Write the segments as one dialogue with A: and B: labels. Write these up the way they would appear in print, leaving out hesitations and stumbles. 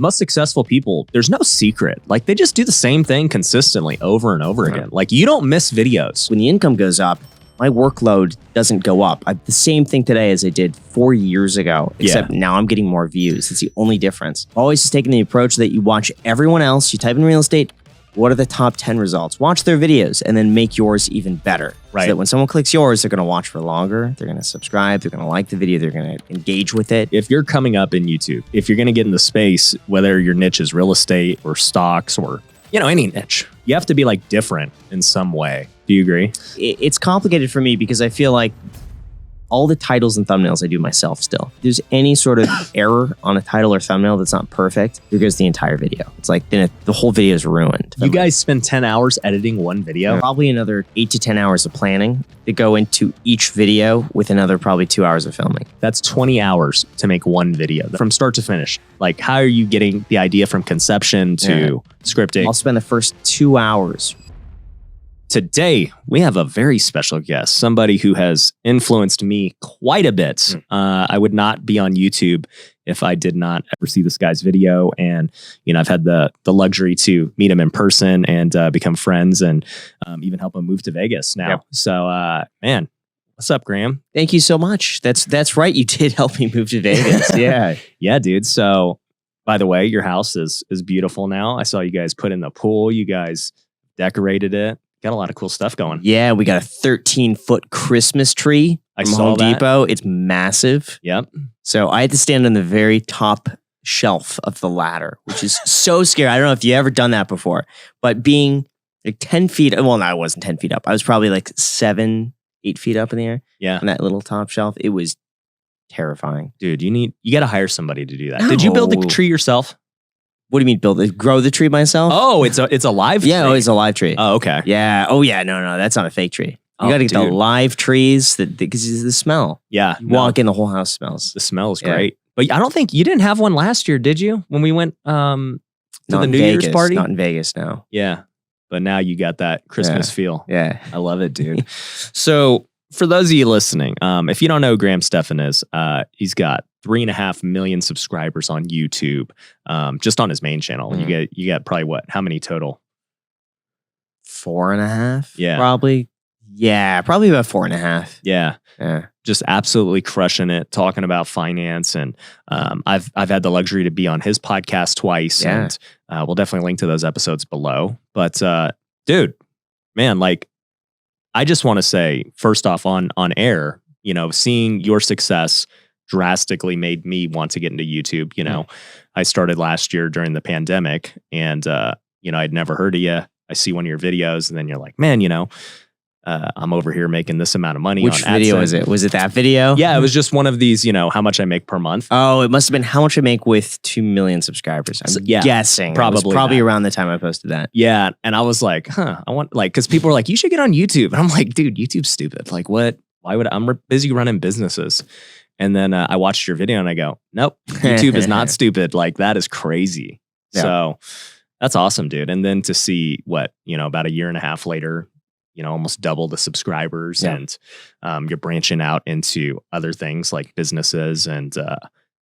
A: most successful people, there's no secret. Like they just do the same thing consistently over and over again. Like you don't miss videos.
B: When the income goes up, my workload doesn't go up. I have the same thing today as I did 4 years ago, except now I'm getting more views. It's the only difference. Always just taking the approach that you watch everyone else, you type in real estate, what are the top 10 results? Watch their videos and then make yours even better.
A: Right.
B: So that when someone clicks yours, they're going to watch for longer. They're going to subscribe. They're going to like the video. They're going to engage with it.
A: If you're coming up in YouTube, if you're going to get in the space, whether your niche is real estate or stocks or, any niche, you have to be like different in some way. Do you agree?
B: It's complicated for me because I feel like all the titles and thumbnails I do myself still. If there's any sort of error on a title or thumbnail that's not perfect, there goes the entire video. It's like then the whole video is ruined.
A: You guys spend 10 hours editing one video?
B: Probably another 8 to 10 hours of planning to go into each video with another probably 2 hours of filming.
A: That's 20 hours to make one video from start to finish. Like how are you getting the idea from conception to scripting?
B: I'll spend the first 2 hours.
A: Today, we have a very special guest, somebody who has influenced me quite a bit. I would not be on YouTube if I did not ever see this guy's video. And, I've had the luxury to meet him in person and become friends and even help him move to Vegas now. Yep. So, man, what's up, Graham?
B: Thank you so much. That's right. You did help me move to Vegas. Yeah.
A: Yeah, dude. So, by the way, your house is beautiful now. I saw you guys put in the pool. You guys decorated it. Got a lot of cool stuff going.
B: Yeah, we got a 13-foot Christmas tree from Home Depot. It's massive.
A: Yep.
B: So I had to stand on the very top shelf of the ladder, which is so scary. I don't know if you ever done that before, but being like 10 feet, well, no, I wasn't 10 feet up. I was probably like 7, 8 feet up in the air.
A: Yeah.
B: On that little top shelf. It was terrifying.
A: Dude, you got to hire somebody to do that. No. Did you build the tree yourself?
B: What do you mean build it? Grow the tree myself?
A: Oh, it's a live tree?
B: Yeah, it's a live tree.
A: Oh, okay.
B: Yeah. Oh, yeah. No, that's not a fake tree. You got to get the live trees because the smell.
A: Yeah.
B: You walk in, the whole house smells.
A: The smell is great. But I don't think you didn't have one last year, did you? When we went to the New Year's party?
B: Not in Vegas, no.
A: Yeah. But now you got that Christmas feel.
B: Yeah.
A: I love it, dude. So for those of you listening, if you don't know who Graham Stephan is, he's got 3.5 million subscribers on YouTube, just on his main channel. You get probably what? How many total?
B: 4.5.
A: Yeah,
B: probably. Yeah, probably about 4.5.
A: Yeah, just absolutely crushing it, talking about finance, and I've had the luxury to be on his podcast twice, and we'll definitely link to those episodes below. But dude, man, like I just want to say first off on air, seeing your success drastically made me want to get into YouTube. I started last year during the pandemic and, I'd never heard of you. I see one of your videos and then you're like, man, I'm over here making this amount of money.
B: Which
A: on
B: video
A: AdSense.
B: was it? Was it that video?
A: Yeah, it was just one of these, how much I make per month.
B: Oh, it must have been how much I make with 2 million subscribers. I'm guessing. Probably around the time I posted that.
A: Yeah. And I was like, I want because people were like, you should get on YouTube. And I'm like, dude, YouTube's stupid. Like what? Why would I'm busy running businesses? And then I watched your video and I go, nope, YouTube is not stupid. Like that is crazy. Yeah. So that's awesome, dude. And then to see what, about a year and a half later, almost double the subscribers and you're branching out into other things like businesses. And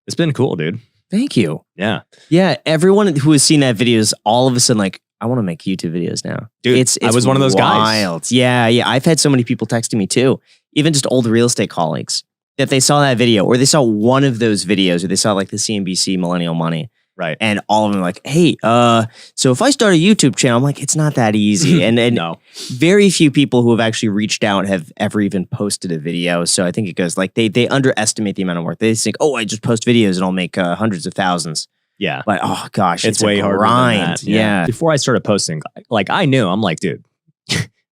A: it's been cool, dude.
B: Thank you.
A: Yeah.
B: Yeah. Everyone who has seen that video is all of a sudden like, I want to make YouTube videos now.
A: Dude, it's I was one of those guys.
B: Yeah. I've had so many people texting me too, even just old real estate colleagues, that they saw that video or they saw one of those videos or they saw like the CNBC Millennial Money.
A: Right.
B: And all of them are like, hey, so if I start a YouTube channel, I'm like, it's not that easy. And
A: no.
B: Very few people who have actually reached out have ever even posted a video. So I think it goes like they underestimate the amount of work. They just think, oh, I just post videos and I'll make hundreds of thousands.
A: Yeah.
B: But oh gosh,
A: it's way harder than that.
B: Yeah.
A: Before I started posting, like I knew, I'm like, dude,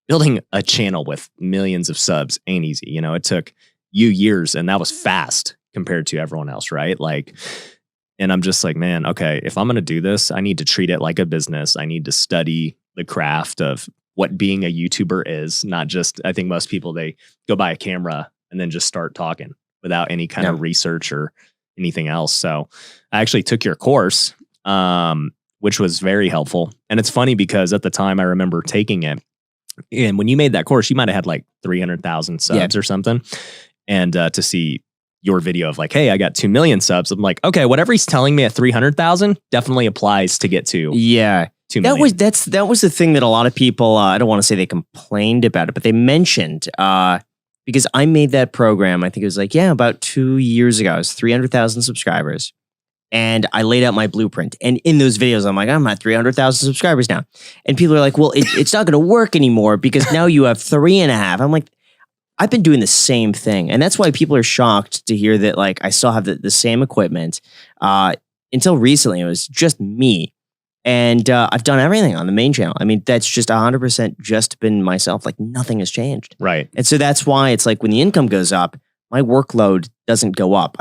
A: building a channel with millions of subs ain't easy. It took you years and that was fast compared to everyone else, right? Like, and I'm just like, man, okay, if I'm going to do this, I need to treat it like a business. I need to study the craft of what being a YouTuber is, not just, I think most people, they go buy a camera and then just start talking without any kind of research or anything else. So I actually took your course, which was very helpful. And it's funny because at the time I remember taking it, and when you made that course, you might have had like 300,000 subs or something. And to see your video of like, hey, I got 2 million subs. I'm like, okay, whatever he's telling me at 300,000 definitely applies to get to
B: Yeah.
A: 2 million.
B: That was the thing that a lot of people, I don't want to say they complained about it, but they mentioned, because I made that program, I think it was like, about 2 years ago. It was 300,000 subscribers. And I laid out my blueprint. And in those videos, I'm like, I'm at 300,000 subscribers now. And people are like, well, it's not going to work anymore because now you have 3.5. I'm like, I've been doing the same thing. And that's why people are shocked to hear that like I still have the same equipment. Until recently, it was just me. And I've done everything on the main channel. I mean, that's just 100% just been myself. Like nothing has changed.
A: Right.
B: And so that's why it's like when the income goes up, my workload doesn't go up.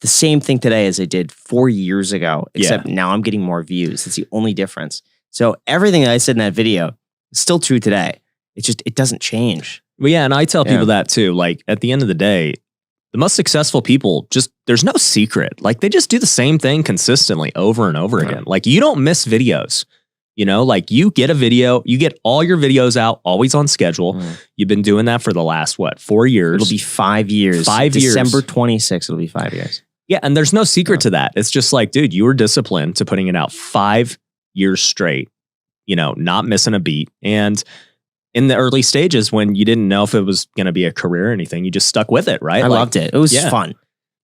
B: The same thing today as I did 4 years ago, except now I'm getting more views. That's the only difference. So everything that I said in that video is still true today. It doesn't change.
A: Well, yeah, and I tell people that too. Like at the end of the day, the most successful people there's no secret. Like they just do the same thing consistently over and over again. Like you don't miss videos. You know, like you get a video, you get all your videos out always on schedule. You've been doing that for the last 4 years?
B: It'll be 5 years.
A: 5 years.
B: December 26th, it'll be 5 years.
A: Yeah, and there's no secret to that. It's just like, dude, you were disciplined to putting it out 5 years straight, you know, not missing a beat. And in the early stages when you didn't know if it was going to be a career or anything, you just stuck with it, right?
B: I loved it. It was fun.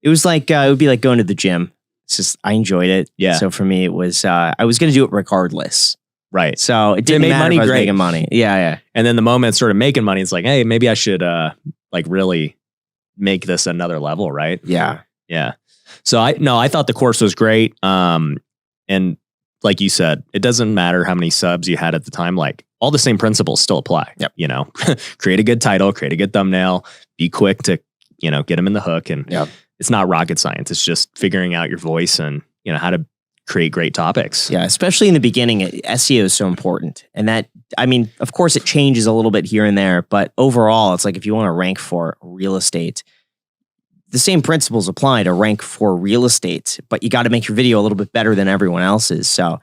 B: It was like, it would be like going to the gym. It's just, I enjoyed it.
A: Yeah.
B: So for me, it was, I was going to do it regardless.
A: Right.
B: So it didn't matter if I was making money. Yeah.
A: And then the moment it started making money, it's like, hey, maybe I should like really make this another level, right?
B: Yeah.
A: Yeah. So I thought the course was great. And like you said, it doesn't matter how many subs you had at the time. Like all the same principles still apply.
B: Yep.
A: You know, create a good title, create a good thumbnail, be quick to, you know, get them in the hook. And it's not rocket science. It's just figuring out your voice and, you know, how to create great topics.
B: Yeah. Especially in the beginning, SEO is so important. And that, I mean, of course it changes a little bit here and there, but overall it's like, if you want to rank for real estate, the same principles apply to rank for real estate, but you got to make your video a little bit better than everyone else's. So I've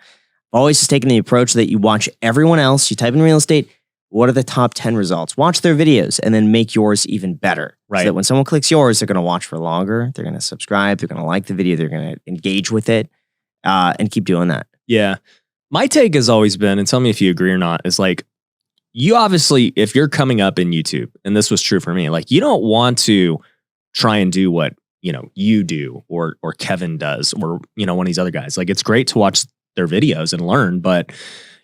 B: always just taken the approach that you watch everyone else, you type in real estate, what are the top 10 results? Watch their videos and then make yours even better.
A: Right.
B: So that when someone clicks yours, they're going to watch for longer. They're going to subscribe. They're going to like the video. They're going to engage with it and keep doing that.
A: Yeah. My take has always been, and tell me if you agree or not, is like, you obviously, if you're coming up in YouTube, and this was true for me, like you don't want to try and do what, you know, you do or Kevin does or, you know, one of these other guys. Like it's great to watch their videos and learn, but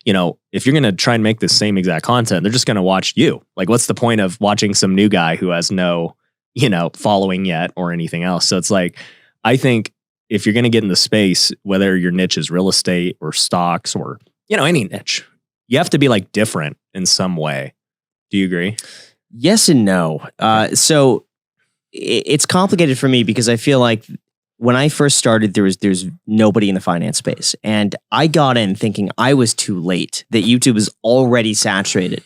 A: you know, if you're going to try and make the same exact content, they're just going to watch you. Like what's the point of watching some new guy who has no, you know, following yet or anything else? So it's like, I think if you're going to get in the space, whether your niche is real estate or stocks or, you know, any niche, you have to be like different in some way. Do you agree?
B: Yes and no. So it's complicated for me because I feel like when I first started, there's nobody in the finance space. And I got in thinking I was too late, that YouTube is already saturated.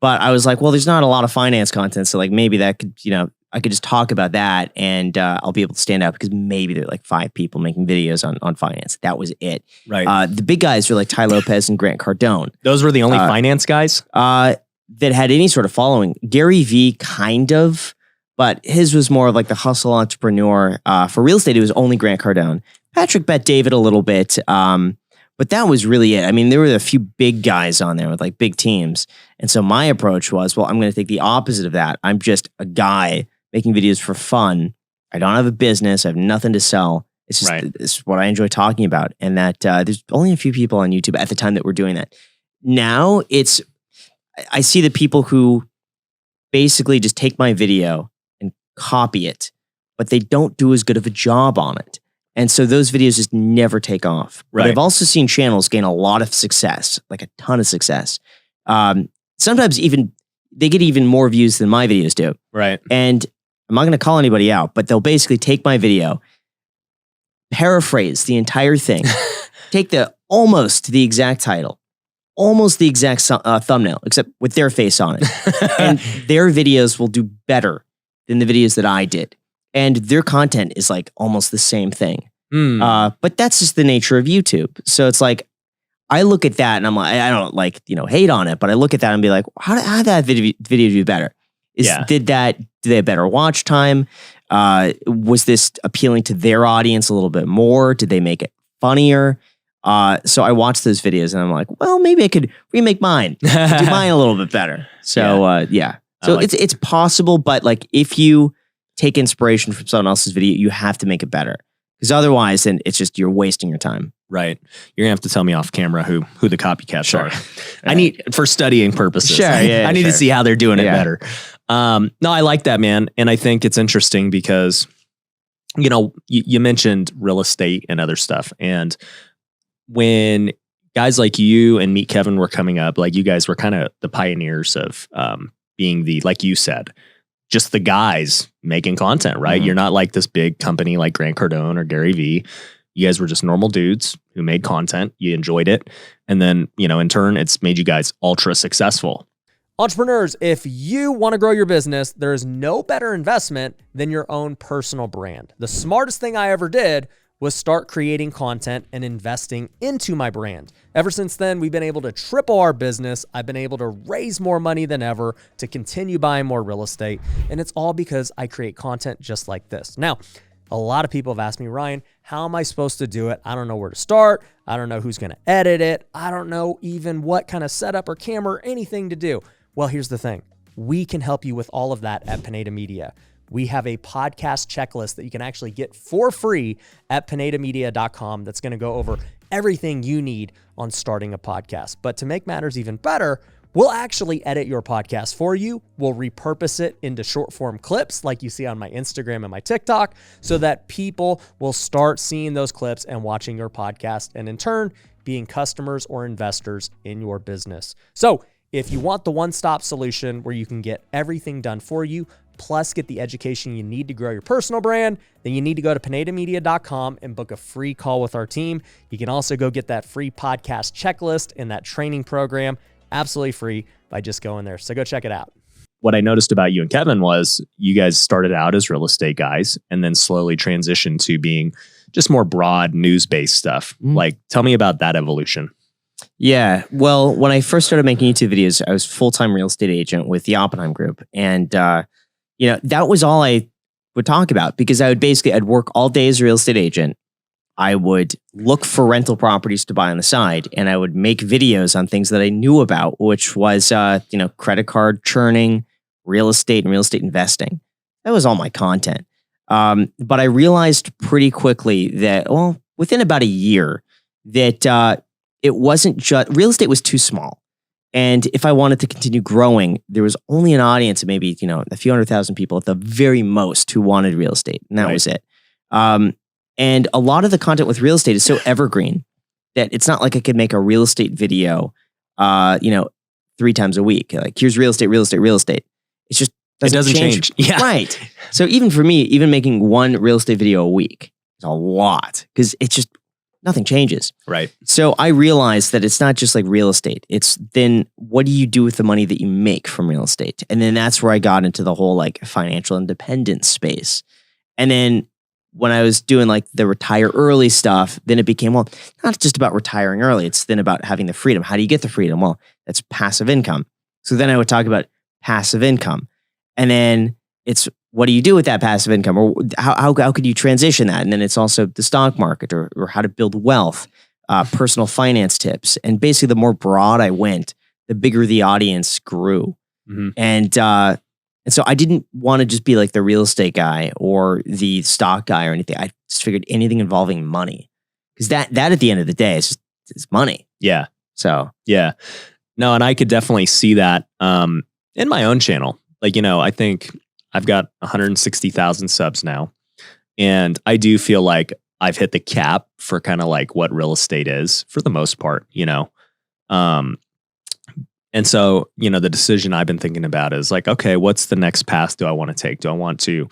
B: But I was like, well, there's not a lot of finance content. So like maybe that could, you know, I could just talk about that and I'll be able to stand out because maybe there are like 5 people making videos on finance. That was it.
A: Right.
B: The big guys were like Ty Lopez and Grant Cardone.
A: Those were the only finance guys?
B: That had any sort of following. Gary Vee, kind of. But his was more of like the hustle entrepreneur. For real estate, it was only Grant Cardone. Patrick Bet David a little bit. But that was really it. I mean, there were a few big guys on there with like big teams. And so my approach was, well, I'm going to take the opposite of that. I'm just a guy making videos for fun. I don't have a business. I have nothing to sell. It's just it's what I enjoy talking about. And that there's only a few people on YouTube at the time that were doing that. Now I see the people who basically just take my video and copy it, but they don't do as good of a job on it. And so those videos just never take off. But I've also seen channels gain a lot of success, like a ton of success. Sometimes even they get even more views than my videos do.
A: Right.
B: And I'm not going to call anybody out, but they'll basically take my video, paraphrase the entire thing, take almost the exact title, almost the exact thumbnail, except with their face on it. And their videos will do better than the videos that I did. And their content is like almost the same thing. But that's just the nature of YouTube. So it's like, I look at that and I'm like, I don't like, hate on it, but I look at that and be like, how did that video do better? Do they have better watch time? Was this appealing to their audience a little bit more? Did they make it funnier? So I watched those videos and I'm like, well, maybe I could remake mine, do mine a little bit better. So yeah. So it's possible, but like if you take inspiration from someone else's video, you have to make it better. Because otherwise, then it's just you're wasting your time.
A: Right. You're gonna have to tell me off camera who the copycats are.
B: Right.
A: I need for studying purposes.
B: Sure, yeah,
A: I need to see how they're doing it better. No, I like that, man. And I think it's interesting because, you know, you mentioned real estate and other stuff. And when guys like you and Meet Kevin were coming up, like you guys were kind of the pioneers of being the, like you said, just the guys making content, right? Mm-hmm. You're not like this big company like Grant Cardone or Gary Vee. You guys were just normal dudes who made content. You enjoyed it. And then, you know, in turn, it's made you guys ultra successful.
C: Entrepreneurs, if you want to grow your business, there is no better investment than your own personal brand. The smartest thing I ever did was start creating content and investing into my brand. Ever since then, we've been able to triple our business. I've been able to raise more money than ever to continue buying more real estate. And it's all because I create content just like this. Now, a lot of people have asked me, Ryan, how am I supposed to do it? I don't know where to start. I don't know who's going to edit it. I don't know even what kind of setup or camera or anything to do. Well, here's the thing. We can help you with all of that at Pineda Media. We have a podcast checklist that you can actually get for free at pinedamedia.com that's going to go over everything you need on starting a podcast. But to make matters even better, we'll actually edit your podcast for you. We'll repurpose it into short form clips like you see on my Instagram and my TikTok so that people will start seeing those clips and watching your podcast and in turn being customers or investors in your business. So if you want the one-stop solution where you can get everything done for you, plus get the education you need to grow your personal brand, then you need to go to pinedamedia.com and book a free call with our team. You can also go get that free podcast checklist and that training program absolutely free by just going there. So go check it out.
A: What I noticed about you and Kevin was you guys started out as real estate guys and then slowly transitioned to being just more broad news-based stuff. Like, tell me about that evolution.
B: Yeah. Well, when I first started making YouTube videos, I was full-time real estate agent with the Oppenheim Group. And, you know, that was all I would talk about because I'd work all day as a real estate agent. I would look for rental properties to buy on the side and I would make videos on things that I knew about, which was, you know, credit card churning, real estate and real estate investing. That was all my content. But I realized pretty quickly that, well, within about a year that, it wasn't just real estate was too small. And if I wanted to continue growing, there was only an audience of maybe, you know, a few 100,000 people at the very most who wanted real estate. And that was it. And a lot of the content with real estate is so evergreen that it's not like I could make a real estate video, you know, 3 times a week. Like here's real estate, real estate, real estate. It's just,
A: it doesn't change. Yeah.
B: Right. So even for me, even making one real estate video a week is a lot because it's just, nothing changes.
A: Right.
B: So I realized that it's not just like real estate. It's then what do you do with the money that you make from real estate? And then that's where I got into the whole like financial independence space. And then when I was doing like the retire early stuff, then it became, well, not just about retiring early. It's then about having the freedom. How do you get the freedom? Well, that's passive income. So then I would talk about passive income. And then it's what do you do with that passive income, or how could you transition that? And then it's also the stock market or how to build wealth, personal finance tips. And basically the more broad I went, the bigger the audience grew. Mm-hmm. And so I didn't want to just be like the real estate guy or the stock guy or anything. I just figured anything involving money, because that at the end of the day is it's money.
A: Yeah.
B: So
A: yeah, no, and I could definitely see that in my own channel. Like, you know, I think I've got 160,000 subs now, and I do feel like I've hit the cap for kind of like what real estate is for the most part, you know. And so, you know, the decision I've been thinking about is like, okay, what's the next path do I want to take? Do I want to,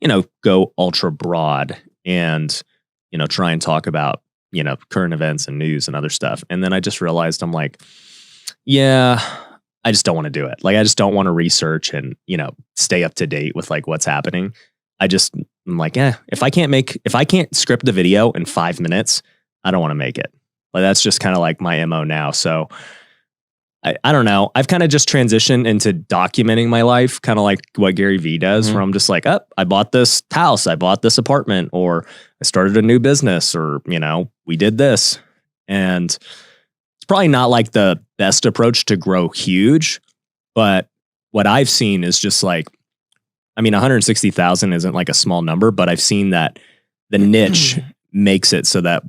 A: you know, go ultra broad and, you know, try and talk about, you know, current events and news and other stuff? And then I just realized I'm like, yeah, I just don't want to do it. Like, I just don't want to research and, you know, stay up to date with like what's happening. I'm like, if I can't script the video in 5 minutes, I don't want to make it. Like, that's just kind of like my MO now. So I don't know. I've kind of just transitioned into documenting my life, kind of like what Gary Vee does, where I'm just like, oh, I bought this house, I bought this apartment, or I started a new business, or, we did this. And it's probably not like the best approach to grow huge, but what I've seen is just like, 160,000 isn't like a small number, but I've seen that the niche makes it so that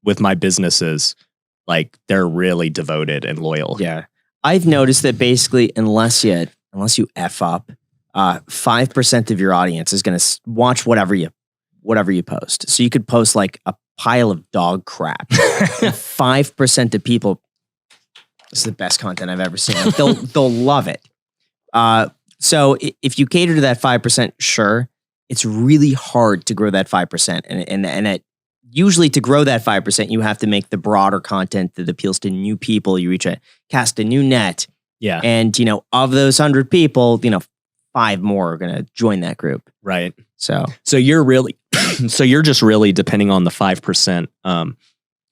A: with my businesses, like they're really devoted and loyal.
B: Yeah. I've noticed that basically, unless you F up, 5% of your audience is going to watch whatever you post. So you could post like a pile of dog crap. 5% of people, this is the best content I've ever seen. Like, they'll love it. So if you cater to that 5%, sure, it's really hard to grow that 5%. And usually to grow that 5%, you have to make the broader content that appeals to new people. You cast a new net.
A: Yeah.
B: And, of those 100 people, 5 more are going to join that group.
A: Right.
B: So
A: you're really, you're just really depending on the 5%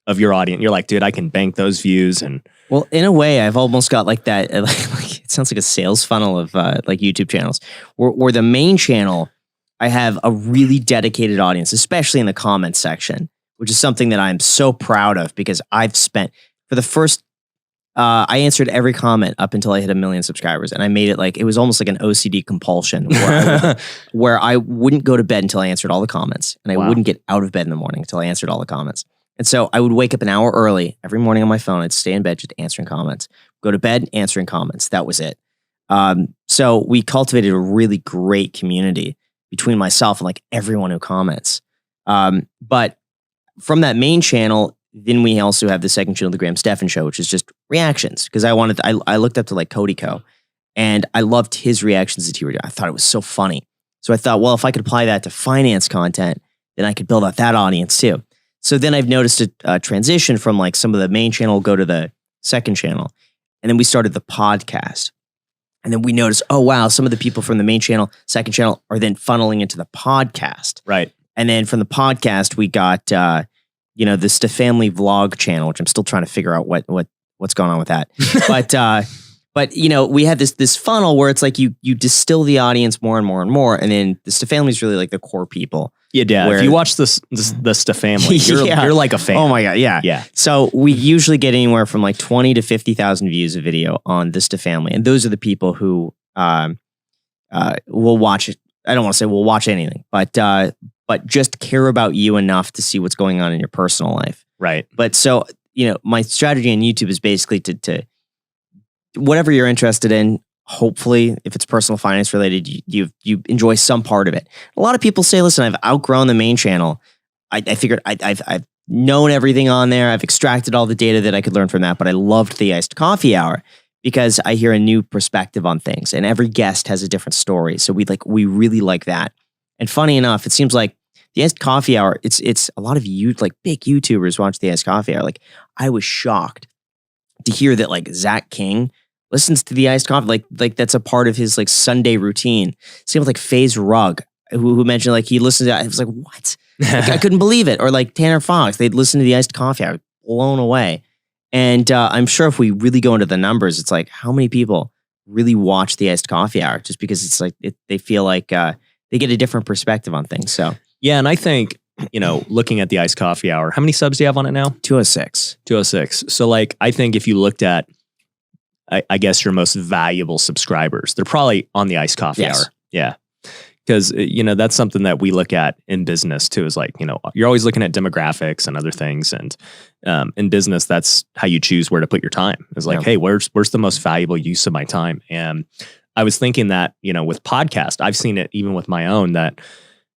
A: of your audience. You're like, dude, I can bank those views. And
B: well, in a way, I've almost got like that. Like it sounds like a sales funnel of like YouTube channels, where the main channel, I have a really dedicated audience, especially in the comments section, which is something that I'm so proud of because I've spent for the first, I answered every comment up until I hit 1 million subscribers, and I made it like, it was almost like an OCD compulsion where I wouldn't go to bed until I answered all the comments, and I wouldn't get out of bed in the morning until I answered all the comments. And so I would wake up an hour early every morning on my phone. I'd stay in bed just answering comments, go to bed, answering comments. That was it. So we cultivated a really great community between myself and like everyone who comments. But from that main channel, then we also have the second channel, the Graham Stephan Show, which is just reactions. Because I looked up to like Cody Co. And I loved his reactions that he would do. I thought it was so funny. So I thought, well, if I could apply that to finance content, then I could build out that audience too. So then I've noticed a transition from like some of the main channel go to the second channel. And then we started the podcast. And then we noticed, oh, wow, some of the people from the main channel, second channel are then funneling into the podcast.
A: Right.
B: And then from the podcast, we got, the Stefamily vlog channel, which I'm still trying to figure out what's going on with that. But we had this funnel where it's like you distill the audience more and more and more. And then the Stefamily is really like the core people.
A: Yeah. If you watch the Stefamily, you're like a fan.
B: Oh my God. Yeah.
A: Yeah.
B: So we usually get anywhere from like 20 to 50,000 views a video on the Stefamily. And those are the people who will watch it. I don't want to say we'll watch anything, but just care about you enough to see what's going on in your personal life.
A: Right.
B: But so, my strategy on YouTube is basically to whatever you're interested in. Hopefully, if it's personal finance related, you enjoy some part of it. A lot of people say, listen, I've outgrown the main channel. I figured I've known everything on there. I've extracted all the data that I could learn from that, but I loved the Iced Coffee Hour because I hear a new perspective on things, and every guest has a different story. So we really like that. And funny enough, it seems like the Iced Coffee Hour, it's a lot of big YouTubers watch the Iced Coffee Hour. Like, I was shocked to hear that like Zach King listens to the Iced Coffee, like that's a part of his like Sunday routine. Same with like FaZe Rug, who mentioned like he listened to it. I was like, what? Like, I couldn't believe it. Or like Tanner Fox, they'd listen to the Iced Coffee. I was blown away. And I'm sure if we really go into the numbers, it's like how many people really watch the Iced Coffee Hour just because it's like they feel like they get a different perspective on things. So
A: yeah, and I think looking at the Iced Coffee Hour, how many subs do you have on it now?
B: 206.
A: 206. So like I think if you looked at I guess your most valuable subscribers, they're probably on the Iced Coffee Hour. Yeah. Because, that's something that we look at in business too, is like, you're always looking at demographics and other things. And in business, that's how you choose where to put your time. It's like, hey, where's the most valuable use of my time? And I was thinking that, with podcast, I've seen it even with my own that,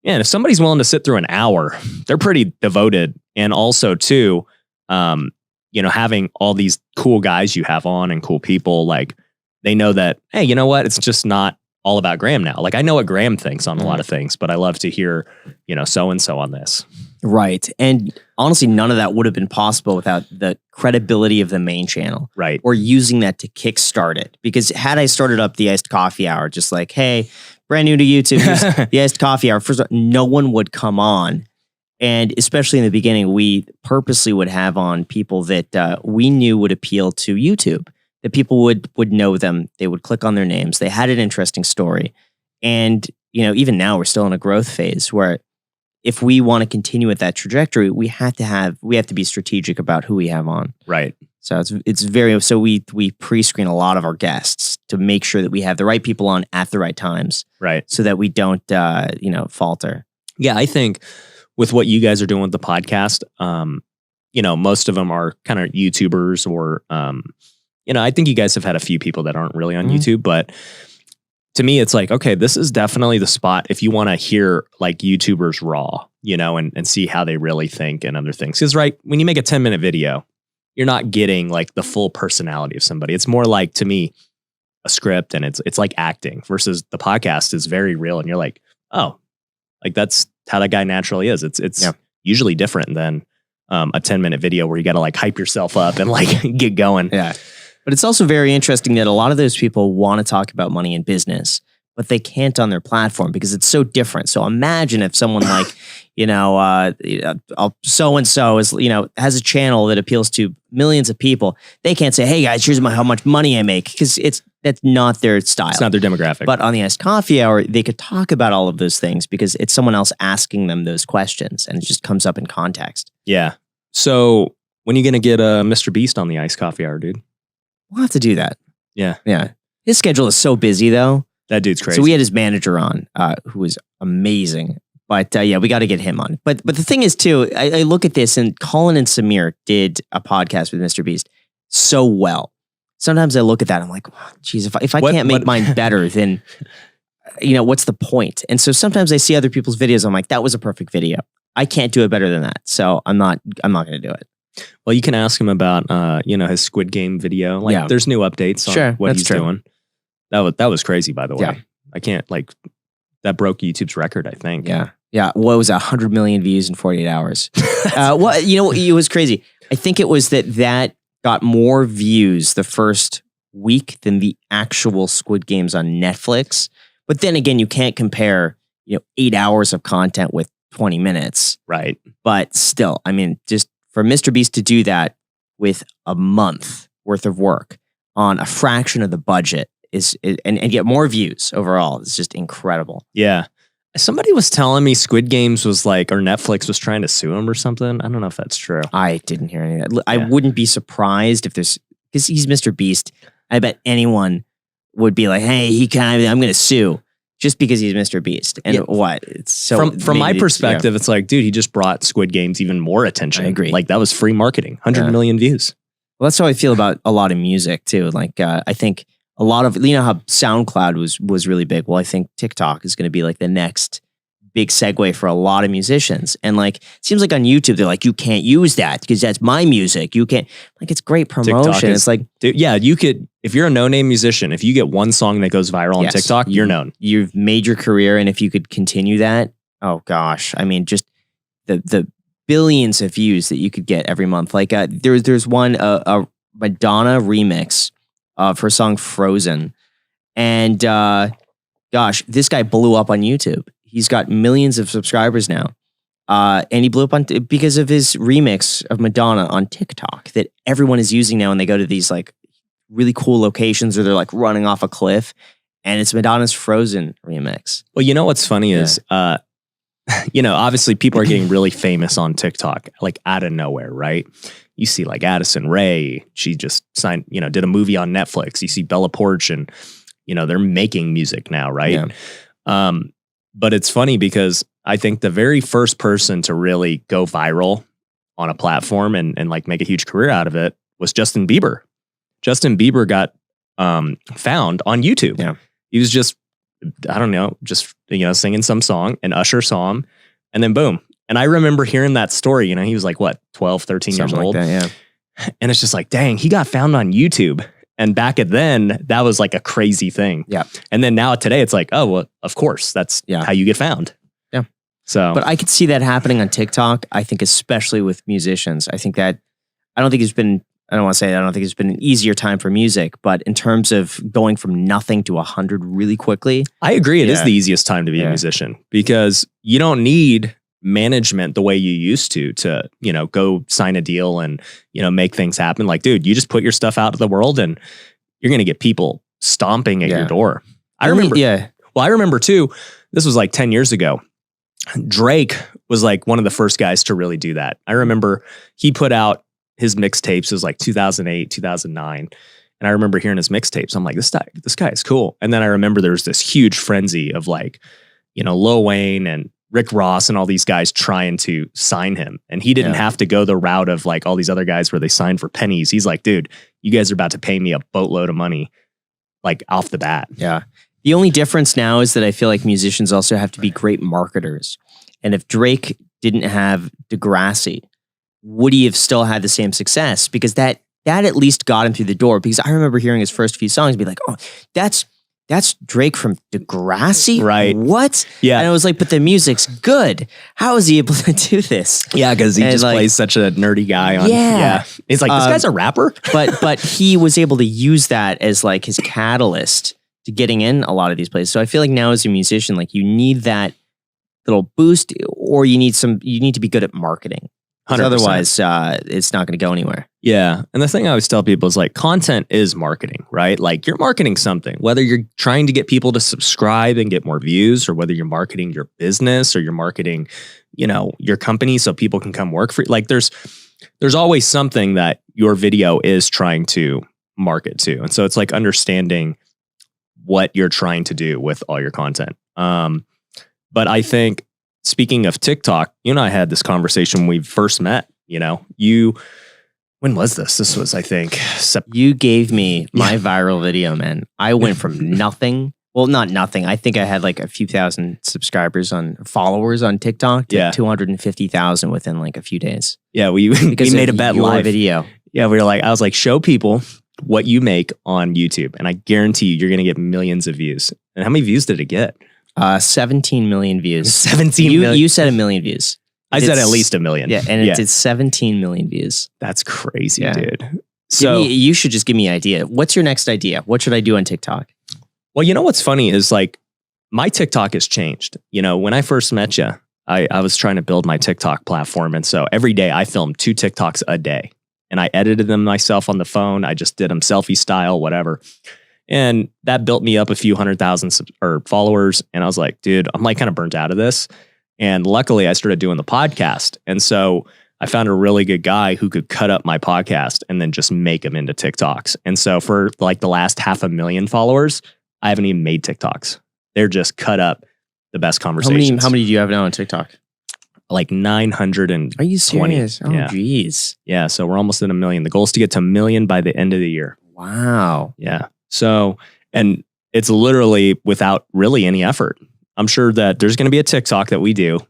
A: if somebody's willing to sit through an hour, they're pretty devoted. And also too, having all these cool guys you have on and cool people, like they know that, hey, you know what? It's just not all about Graham now. Like I know what Graham thinks on a lot of things, but I love to hear, so-and-so on this.
B: Right. And honestly, none of that would have been possible without the credibility of the main channel.
A: Right.
B: Or using that to kickstart it. Because had I started up the Iced Coffee Hour, just like, hey, brand new to YouTube, the Iced Coffee Hour, first of all, no one would come on. And especially in the beginning, we purposely would have on people that we knew would appeal to YouTube that people would know them. They would click on their names. They had an interesting story. And, even now we're still in a growth phase where if we want to continue with that trajectory, we have to be strategic about who we have on.
A: Right.
B: So so we pre-screen a lot of our guests to make sure that we have the right people on at the right times.
A: Right.
B: So that we don't, falter.
A: Yeah. I think with what you guys are doing with the podcast, most of them are kind of YouTubers or, I think you guys have had a few people that aren't really on YouTube, but to me, it's like, okay, this is definitely the spot if you want to hear like YouTubers raw, and see how they really think and other things. Because when you make a 10-minute video, you're not getting like the full personality of somebody. It's more like, to me, a script, and it's like acting versus the podcast is very real. And you're like, oh, like that's how that guy naturally is. It's usually different than a 10-minute video where you got to like hype yourself up and like get going.
B: Yeah. But it's also very interesting that a lot of those people want to talk about money and business, but they can't on their platform because it's so different. So imagine if someone like, so-and-so is, has a channel that appeals to millions of people. They can't say, hey guys, here's how much money I make, because that's not their style.
A: It's not their demographic.
B: But on the Iced Coffee Hour, they could talk about all of those things because it's someone else asking them those questions and it just comes up in context.
A: Yeah. So when are you going to get Mr. Beast on the Iced Coffee Hour, dude?
B: We'll have to do that.
A: Yeah.
B: Yeah. His schedule is so busy though.
A: That dude's crazy.
B: So we had his manager on, who was amazing. But we got to get him on. But the thing is too, I look at this, and Colin and Samir did a podcast with Mr. Beast so well. Sometimes I look at that, I'm like, geez, if I can't make mine better, then what's the point? And so sometimes I see other people's videos, I'm like, that was a perfect video. I can't do it better than that. So I'm not going to do it.
A: Well, you can ask him about his Squid Game video. Like there's new updates on what he's doing. That was crazy, by the way.
B: Yeah.
A: I can't that broke YouTube's record, I think.
B: Yeah. Yeah. What was 100 million views in 48 hours? It was crazy. I think it was that got more views the first week than the actual Squid Games on Netflix. But then again, you can't compare, 8 hours of content with 20 minutes.
A: Right.
B: But still, I mean, just for Mr. Beast to do that with a month worth of work on a fraction of the budget and get more views overall is just incredible.
A: Yeah. Somebody was telling me Squid Games was or Netflix was trying to sue him or something. I don't know if that's true.
B: I didn't hear any of that. I wouldn't be surprised if because he's Mr. Beast. I bet anyone would be like, hey, I'm going to sue just because he's Mr. Beast. And what? It's so
A: from my perspective, it's like, dude, he just brought Squid Games even more attention.
B: I agree.
A: Like that was free marketing, 100 million views.
B: Well, that's how I feel about a lot of music too. Like I think a lot of, how SoundCloud was really big. Well, I think TikTok is going to be like the next big segue for a lot of musicians. And it seems like on YouTube, they're like, you can't use that because that's my music. You can't, it's great promotion. It's like,
A: dude, yeah, you could, if you're a no-name musician, if you get one song that goes viral on TikTok, you're known.
B: You've made your career. And if you could continue that, oh gosh, I mean, just the billions of views that you could get every month. Like there's one, a Madonna remix of her song Frozen. And gosh, this guy blew up on YouTube. He's got millions of subscribers now. And he blew up because of his remix of Madonna on TikTok that everyone is using now when they go to these really cool locations or they're running off a cliff. And it's Madonna's Frozen remix.
A: Well, you know what's funny is, obviously people are getting really famous on TikTok, out of nowhere, right? You see Addison Rae, she just signed, did a movie on Netflix. You see Bella Poarch and, they're making music now, right? Yeah. But it's funny because I think the very first person to really go viral on a platform and make a huge career out of it was Justin Bieber. Justin Bieber got found on YouTube.
B: Yeah.
A: He was just, I don't know, singing some song, and Usher saw him, and then boom. And I remember hearing that story, he was 12, 13 years old.
B: Like that, yeah.
A: And it's just dang, he got found on YouTube. And back at then, that was a crazy thing.
B: Yeah.
A: And then now today, it's oh, well, of course, that's how you get found.
B: Yeah.
A: So,
B: but I could see that happening on TikTok. I think especially with musicians. I think that, I don't think it's been an easier time for music, but in terms of going from nothing to 100 really quickly.
A: I agree. It is the easiest time to be a musician because you don't need management the way you used to, go sign a deal and, make things happen. Like, dude, you just put your stuff out to the world and you're going to get people stomping at your door. I remember.
B: Yeah.
A: Well, I remember too, this was like 10 years ago. Drake was like one of the first guys to really do that. I remember he put out his mixtapes. It was like 2008, 2009. And I remember hearing his mixtapes. I'm like, this guy is cool. And then I remember there was this huge frenzy of like, Lil Wayne and Rick Ross and all these guys trying to sign him. And he didn't have to go the route of like all these other guys where they signed for pennies. He's like, dude, you guys are about to pay me a boatload of money, like off the bat.
B: Yeah. The only difference now is that I feel like musicians also have to be great marketers. And if Drake didn't have Degrassi, would he have still had the same success? Because that at least got him through the door. Because I remember hearing his first few songs and be like, oh, that's Drake from Degrassi?
A: Right.
B: What?
A: Yeah.
B: And I was like, but the music's good. How is he able to do this?
A: Yeah, because he just plays such a nerdy guy. Yeah. He's like, this guy's a rapper?
B: but he was able to use that as like his catalyst to getting in a lot of these places. So I feel like now as a musician, like you need that little boost, or you need to be good at marketing.
A: 100%.
B: Otherwise, it's not going to go anywhere.
A: Yeah. And the thing I always tell people is like content is marketing, right? Like you're marketing something, whether you're trying to get people to subscribe and get more views, or whether you're marketing your business or you're marketing, your company so people can come work for you. Like there's always something that your video is trying to market to. And so it's like understanding what you're trying to do with all your content. But I think speaking of TikTok, you and I had this conversation when we first met. When was this? This was, I think,
B: you gave me my viral video, man. I went from nothing. Well, not nothing. I think I had like a few thousand followers on TikTok to 250,000 within like a few days.
A: Yeah, we made a bet live
B: video.
A: Yeah, I was like, show people what you make on YouTube, and I guarantee you're going to get millions of views. And how many views did it get?
B: 17 million views.
A: 17 million.
B: You said 1 million views.
A: I said at least 1 million.
B: Yeah, and it did 17 million views.
A: That's crazy, dude. So
B: you should just give me an idea. What's your next idea? What should I do on TikTok?
A: Well, what's funny is like my TikTok has changed. When I first met you, I was trying to build my TikTok platform. And so every day I filmed 2 TikToks a day. And I edited them myself on the phone. I just did them selfie style, whatever. And that built me up a few 100,000 followers. And I was like, dude, I'm like kind of burnt out of this. And luckily I started doing the podcast. And so I found a really good guy who could cut up my podcast and then just make them into TikToks. And so for like the last 500,000 followers, I haven't even made TikToks. They're just cut up the best conversations.
B: How many do you have now on TikTok?
A: Like 920.
B: Are you serious? Oh, geez.
A: Yeah. So we're almost at 1 million. The goal is to get to 1 million by the end of the year.
B: Wow.
A: Yeah. So, and it's literally without really any effort. I'm sure that there's going to be a TikTok that we do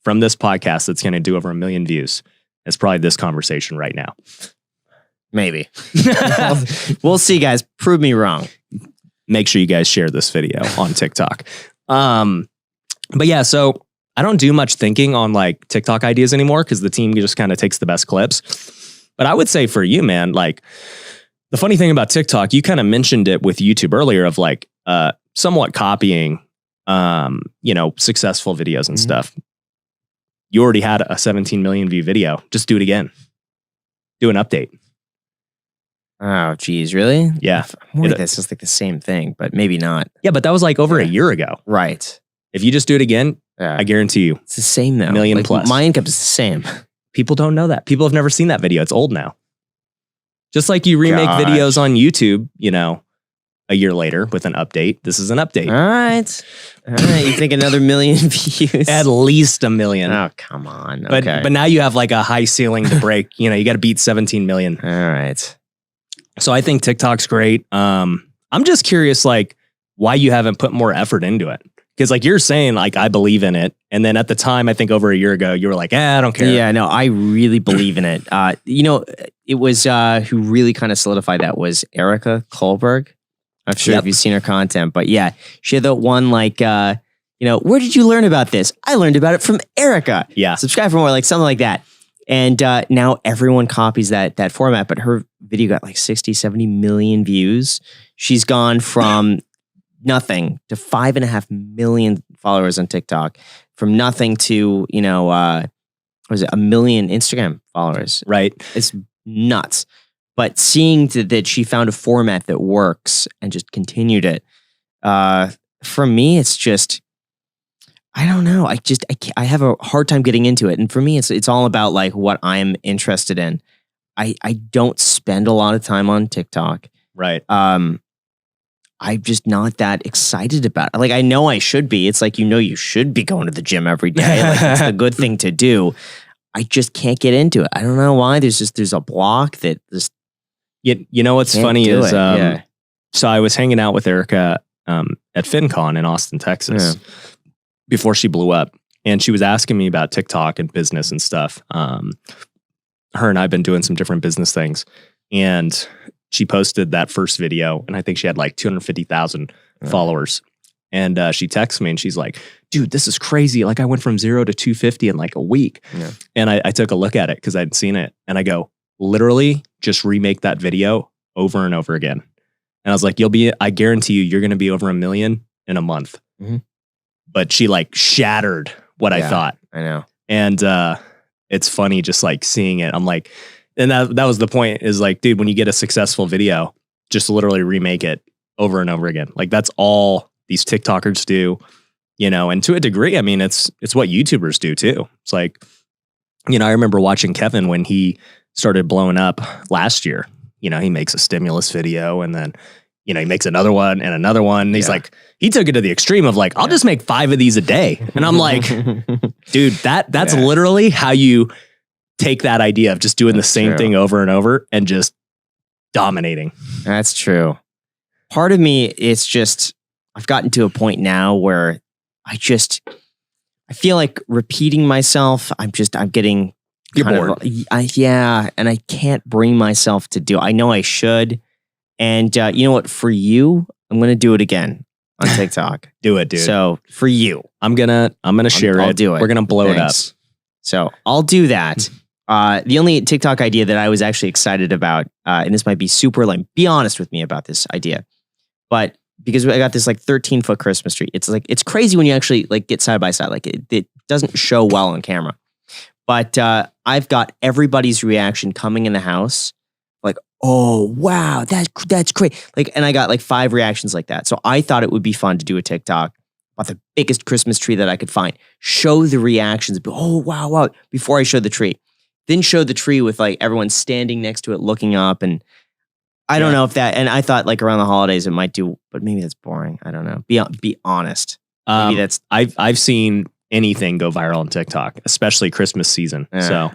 A: from this podcast that's going to do over 1 million views. It's probably this conversation right now.
B: Maybe. We'll see, guys. Prove me wrong.
A: Make sure you guys share this video on TikTok. But yeah, so I don't do much thinking on like TikTok ideas anymore because the team just kind of takes the best clips. But I would say for you, man, like the funny thing about TikTok, you kind of mentioned it with YouTube earlier of like somewhat copying, successful videos and stuff. You already had a 17 million view video. Just do it again. Do an update.
B: Oh, geez, really?
A: Yeah.
B: This is like the same thing, but maybe not.
A: Yeah, but that was like over a year ago.
B: Right.
A: If you just do it again, I guarantee you.
B: It's the same though.
A: Million plus.
B: My income is the same.
A: People don't know that. People have never seen that video. It's old now. Just like you remake videos on YouTube, a year later with an update. This is an update.
B: All right. You think another 1 million views?
A: At least 1 million.
B: Oh, come on. Okay.
A: But now you have like a high ceiling to break. You got to beat 17 million.
B: All right.
A: So I think TikTok's great. I'm just curious, like, why you haven't put more effort into it. Because like you're saying, like, I believe in it. And then at the time, I think over a year ago, you were like, I don't care.
B: Yeah, no, I really believe in it. It was who really kind of solidified that was Erica Kohlberg. I'm sure if you've seen her content, but yeah, she had that one like, where did you learn about this? I learned about it from Erica.
A: Yeah.
B: Subscribe for more, like something like that. And now everyone copies that format, but her video got like 60, 70 million views. She's gone from nothing to 5.5 million followers on TikTok, from nothing to, was it 1 million Instagram followers?
A: Right.
B: It's nuts. But seeing that she found a format that works and just continued it, for me, it's just, I don't know. I have a hard time getting into it. And for me, it's all about like what I'm interested in. I don't spend a lot of time on TikTok.
A: Right.
B: I'm just not that excited about it. Like, I know I should be. It's like, you should be going to the gym every day. Like, it's the good thing to do. I just can't get into it. I don't know why. There's a block that just.
A: You know what's funny is, so I was hanging out with Erica at FinCon in Austin, Texas, before she blew up, and she was asking me about TikTok and business and stuff. Her and I've been doing some different business things, and she posted that first video, and I think she had like 250,000 followers. And she texts me and she's like, dude, this is crazy. Like, I went from 0 to 250 in like a week. Yeah. And I took a look at it because I'd seen it, and I go, literally just remake that video over and over again. And I was like, I guarantee you're going to be over 1 million in a month. Mm-hmm. But she like shattered what I thought.
B: I know.
A: And it's funny just like seeing it. I'm like, and that was the point, is like, dude, when you get a successful video, just literally remake it over and over again. Like, that's all these TikTokers do, and to a degree, I mean, it's what YouTubers do too. It's like, I remember watching Kevin when he started blowing up last year. He makes a stimulus video, and then, he makes another one and another one. And he's like, he took it to the extreme of like, I'll just make 5 of these a day. And I'm like, dude, that's literally how you take that idea of just doing the same thing over and over and just dominating.
B: That's true. Part of me, it's just, I've gotten to a point now where I feel like repeating myself. I'm getting
A: bored.
B: And I can't bring myself to do. I know I should. And you know what? For you, I'm going to do it again on TikTok.
A: Do it, dude.
B: So for you,
A: I'm gonna share
B: I'll do it.
A: We're gonna blow it up.
B: So I'll do that. The only TikTok idea that I was actually excited about, and this might be super lame. Be honest with me about this idea, but because I got this like 13-foot Christmas tree, it's crazy when you actually like get side by side. Like it doesn't show well on camera. But I've got everybody's reaction coming in the house, like, oh wow, that's great. Like, and I got like 5 reactions like that. So I thought it would be fun to do a TikTok about the biggest Christmas tree that I could find. Show the reactions. Oh wow, before I show the tree. Then show the tree with like everyone standing next to it, looking up, and I don't know if that. And I thought like around the holidays it might do, but maybe that's boring. I don't know. Be honest. Maybe that's.
A: I've seen anything go viral on TikTok, especially Christmas season. So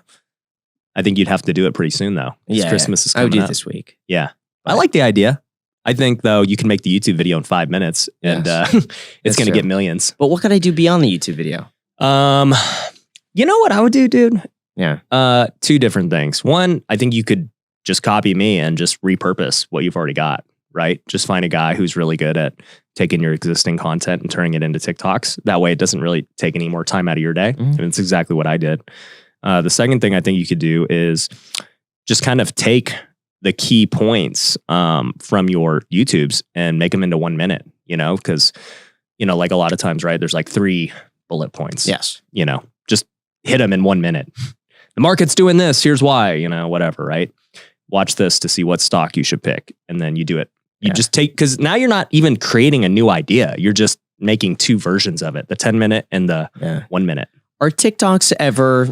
A: I think you'd have to do it pretty soon, though. Yeah, Christmas is coming.
B: I would do
A: up
B: it this week.
A: Yeah, I like the idea. I think though you can make the YouTube video in 5 minutes, and it's going to get millions.
B: But what could I do beyond the YouTube video?
A: You know what I would do, dude?
B: Yeah.
A: 2 different things. One, I think you could just copy me and just repurpose what you've already got, right? Just find a guy who's really good at taking your existing content and turning it into TikToks. That way it doesn't really take any more time out of your day. Mm-hmm. And it's exactly what I did. The second thing I think you could do is just kind of take the key points from your YouTubes and make them into 1 minute, because, like a lot of times, right, there's like 3 bullet points.
B: Yes.
A: Just hit them in 1 minute. The market's doing this. Here's why, whatever, right? Watch this to see what stock you should pick. And then you do it. You just take, because now you're not even creating a new idea. You're just making 2 versions of it, the 10-minute and the 1 minute.
B: Are TikToks ever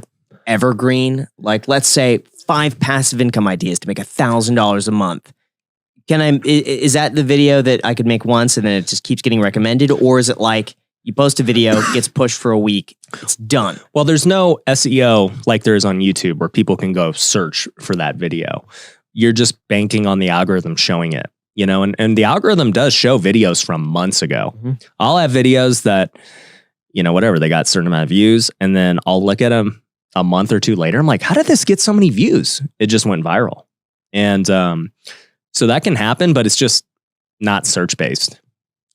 B: evergreen? Like, let's say 5 passive income ideas to make $1,000 a month. Is that the video that I could make once and then it just keeps getting recommended? Or is it like you post a video, gets pushed for a week, it's done?
A: Well, there's no SEO like there is on YouTube where people can go search for that video. You're just banking on the algorithm showing it, and the algorithm does show videos from months ago. Mm-hmm. I'll have videos that, whatever, they got a certain amount of views, and then I'll look at them a month or 2 later. I'm like, how did this get so many views? It just went viral. And so that can happen, but it's just not search-based.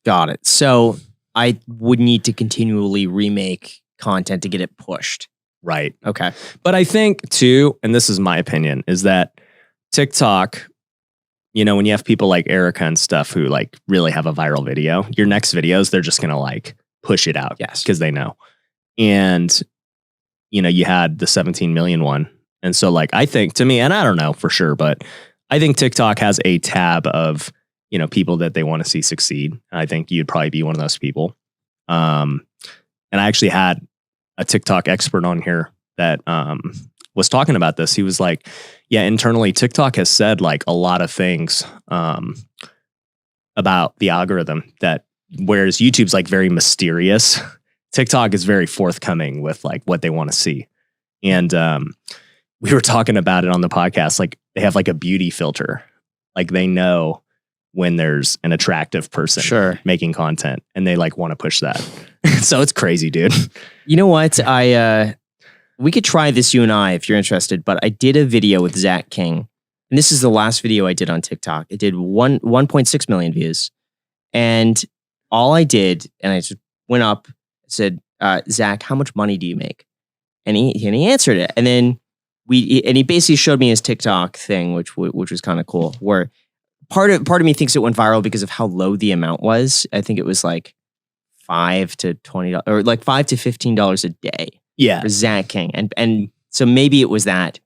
B: Got it. So I would need to continually remake content to get it pushed.
A: Right.
B: Okay.
A: But I think too, and this is my opinion, is that TikTok, when you have people like Erica and stuff who like really have a viral video, your next videos, they're just going to like push it out.
B: Yes.
A: Because they know. And, you had the 17 million one. And so like, I think to me, and I don't know for sure, but I think TikTok has a tab of, people that they want to see succeed. I think you'd probably be one of those people. And I actually had a TikTok expert on here that was talking about this. He was like, yeah, internally TikTok has said like a lot of things about the algorithm that whereas YouTube's like very mysterious, TikTok is very forthcoming with like what they want to see. And we were talking about it on the podcast. Like they have like a beauty filter. Like they know when there's an attractive person making content and they like want to push that. So it's crazy, dude.
B: You know what? We could try this, you and I, if you're interested, but I did a video with Zach King. And this is the last video I did on TikTok. It did 1.6 million views. And all I did, and I just went up, said, Zach, how much money do you make? And he answered it. And then he basically showed me his TikTok thing, which was kind of cool, where part of me thinks it went viral because of how low the amount was. I think it was like $5 to $20 or like $5 to $15 a day.
A: Yeah.
B: For Zach King. And so maybe it was that.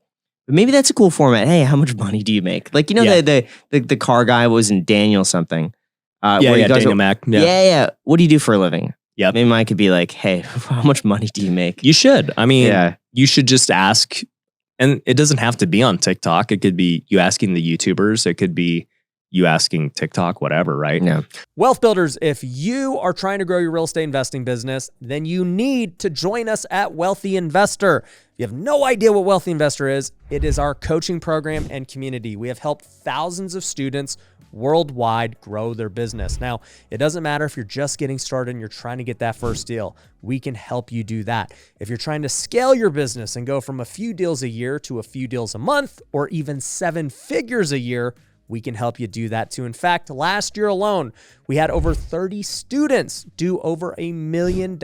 B: But maybe that's a cool format. Hey, how much money do you make? Like, the car guy was in Daniel something.
A: Daniel Mac.
B: Yeah. What do you do for a living?
A: Yeah.
B: Maybe mine could be like, hey, how much money do you make?
A: You should. I mean, you should just ask. And it doesn't have to be on TikTok. It could be you asking the YouTubers. It could be you asking TikTok, whatever, right?
B: Yeah.
C: Wealth builders, if you are trying to grow your real estate investing business, then you need to join us at Wealthy Investor. If you have no idea what Wealthy Investor is, it is our coaching program and community. We have helped thousands of students worldwide grow their business. Now, it doesn't matter if you're just getting started and you're trying to get that first deal. We can help you do that. If you're trying to scale your business and go from a few deals a year to a few deals a month or even 7 figures a year, we can help you do that too. In fact, last year alone, we had over 30 students do over $1 million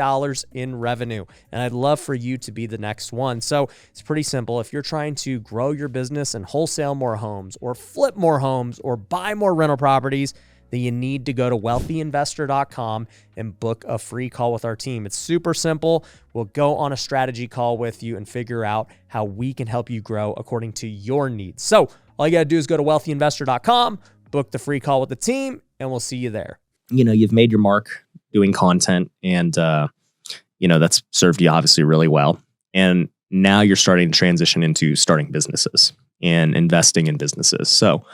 C: in revenue. And I'd love for you to be the next one. So it's pretty simple. If you're trying to grow your business and wholesale more homes or flip more homes or buy more rental properties, then you need to go to wealthyinvestor.com and book a free call with our team. It's super simple. We'll go on a strategy call with you and figure out how we can help you grow according to your needs. So all you got to do is go to wealthyinvestor.com, book the free call with the team, and we'll see you there.
A: You've made your mark doing content and, that's served you obviously really well. And now you're starting to transition into starting businesses and investing in businesses. So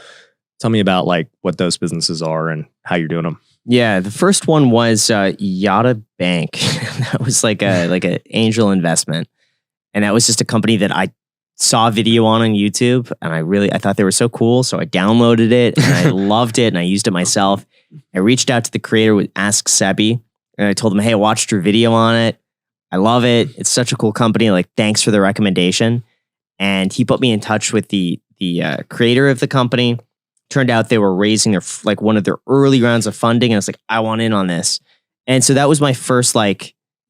A: tell me about like what those businesses are and how you're doing them.
B: Yeah, the first one was Yada Bank. That was like an angel investment. And that was just a company that I saw a video on YouTube and I thought they were so cool. So I downloaded it and I loved it and I used it myself. I reached out to the creator with Ask Sebi and I told him, hey, I watched your video on it. I love it. It's such a cool company. Like, thanks for the recommendation. And he put me in touch with the creator of the company. Turned out they were raising one of their early rounds of funding. And I was like, I want in on this. And so that was my first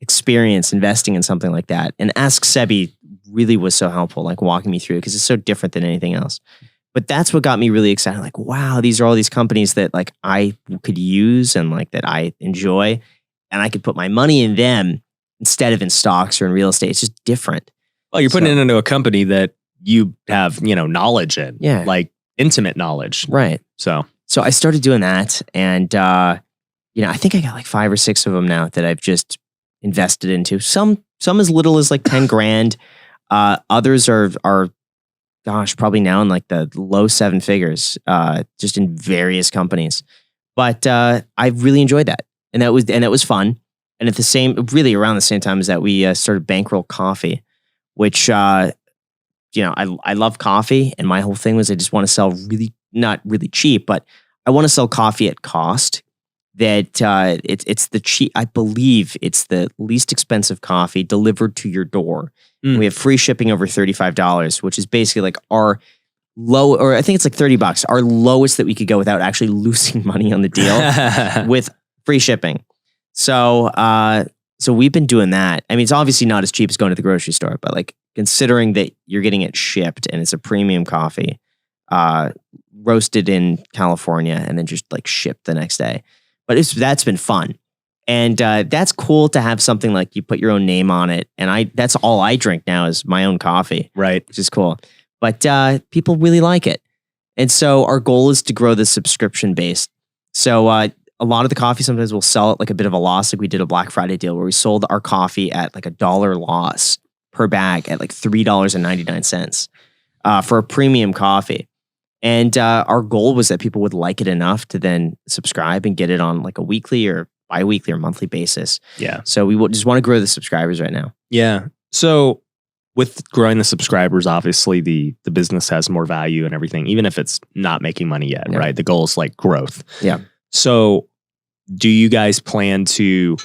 B: experience investing in something like that. And Ask Sebi really was so helpful, walking me through because it's so different than anything else. But that's what got me really excited. Like, wow, these are all these companies that I could use and that I enjoy, and I could put my money in them instead of in stocks or in real estate. It's just different.
A: Well, you're putting it into a company that you have, knowledge in, intimate knowledge.
B: Right.
A: So
B: I started doing that. And, I think I got 5 or 6 of them now that I've just invested into. Some as little as 10 grand. Others are probably now in the low 7 figures, just in various companies. But I really enjoyed that. And that was fun. And around the same time as that, we started Bankroll Coffee, which, I love coffee. And my whole thing was I just want to sell not really cheap, but I want to sell coffee at cost. That it's the cheap. I believe it's the least expensive coffee delivered to your door. We have free shipping over $35, which is basically our low, or I think it's $30, our lowest that we could go without actually losing money on the deal with free shipping. So we've been doing that. I mean, it's obviously not as cheap as going to the grocery store, but considering that you're getting it shipped and it's a premium coffee, roasted in California and then just shipped the next day. But that's been fun. And that's cool to have something like you put your own name on it. And that's all I drink now is my own coffee.
A: Right.
B: Which is cool. But people really like it. And so our goal is to grow the subscription base. So a lot of the coffee, sometimes we'll sell it like a bit of a loss. Like we did a Black Friday deal where we sold our coffee at like $1 loss per bag at like $3.99 for a premium coffee. And our goal was that people would like it enough to then subscribe and get it on like a weekly or bi-weekly or monthly basis.
A: Yeah.
B: So we just want to grow the subscribers right now.
A: Yeah. So with growing the subscribers, obviously the business has more value and everything, even if it's not making money yet,
B: Yeah.
A: right? The goal is like growth.
B: Yeah.
A: So do you guys plan to,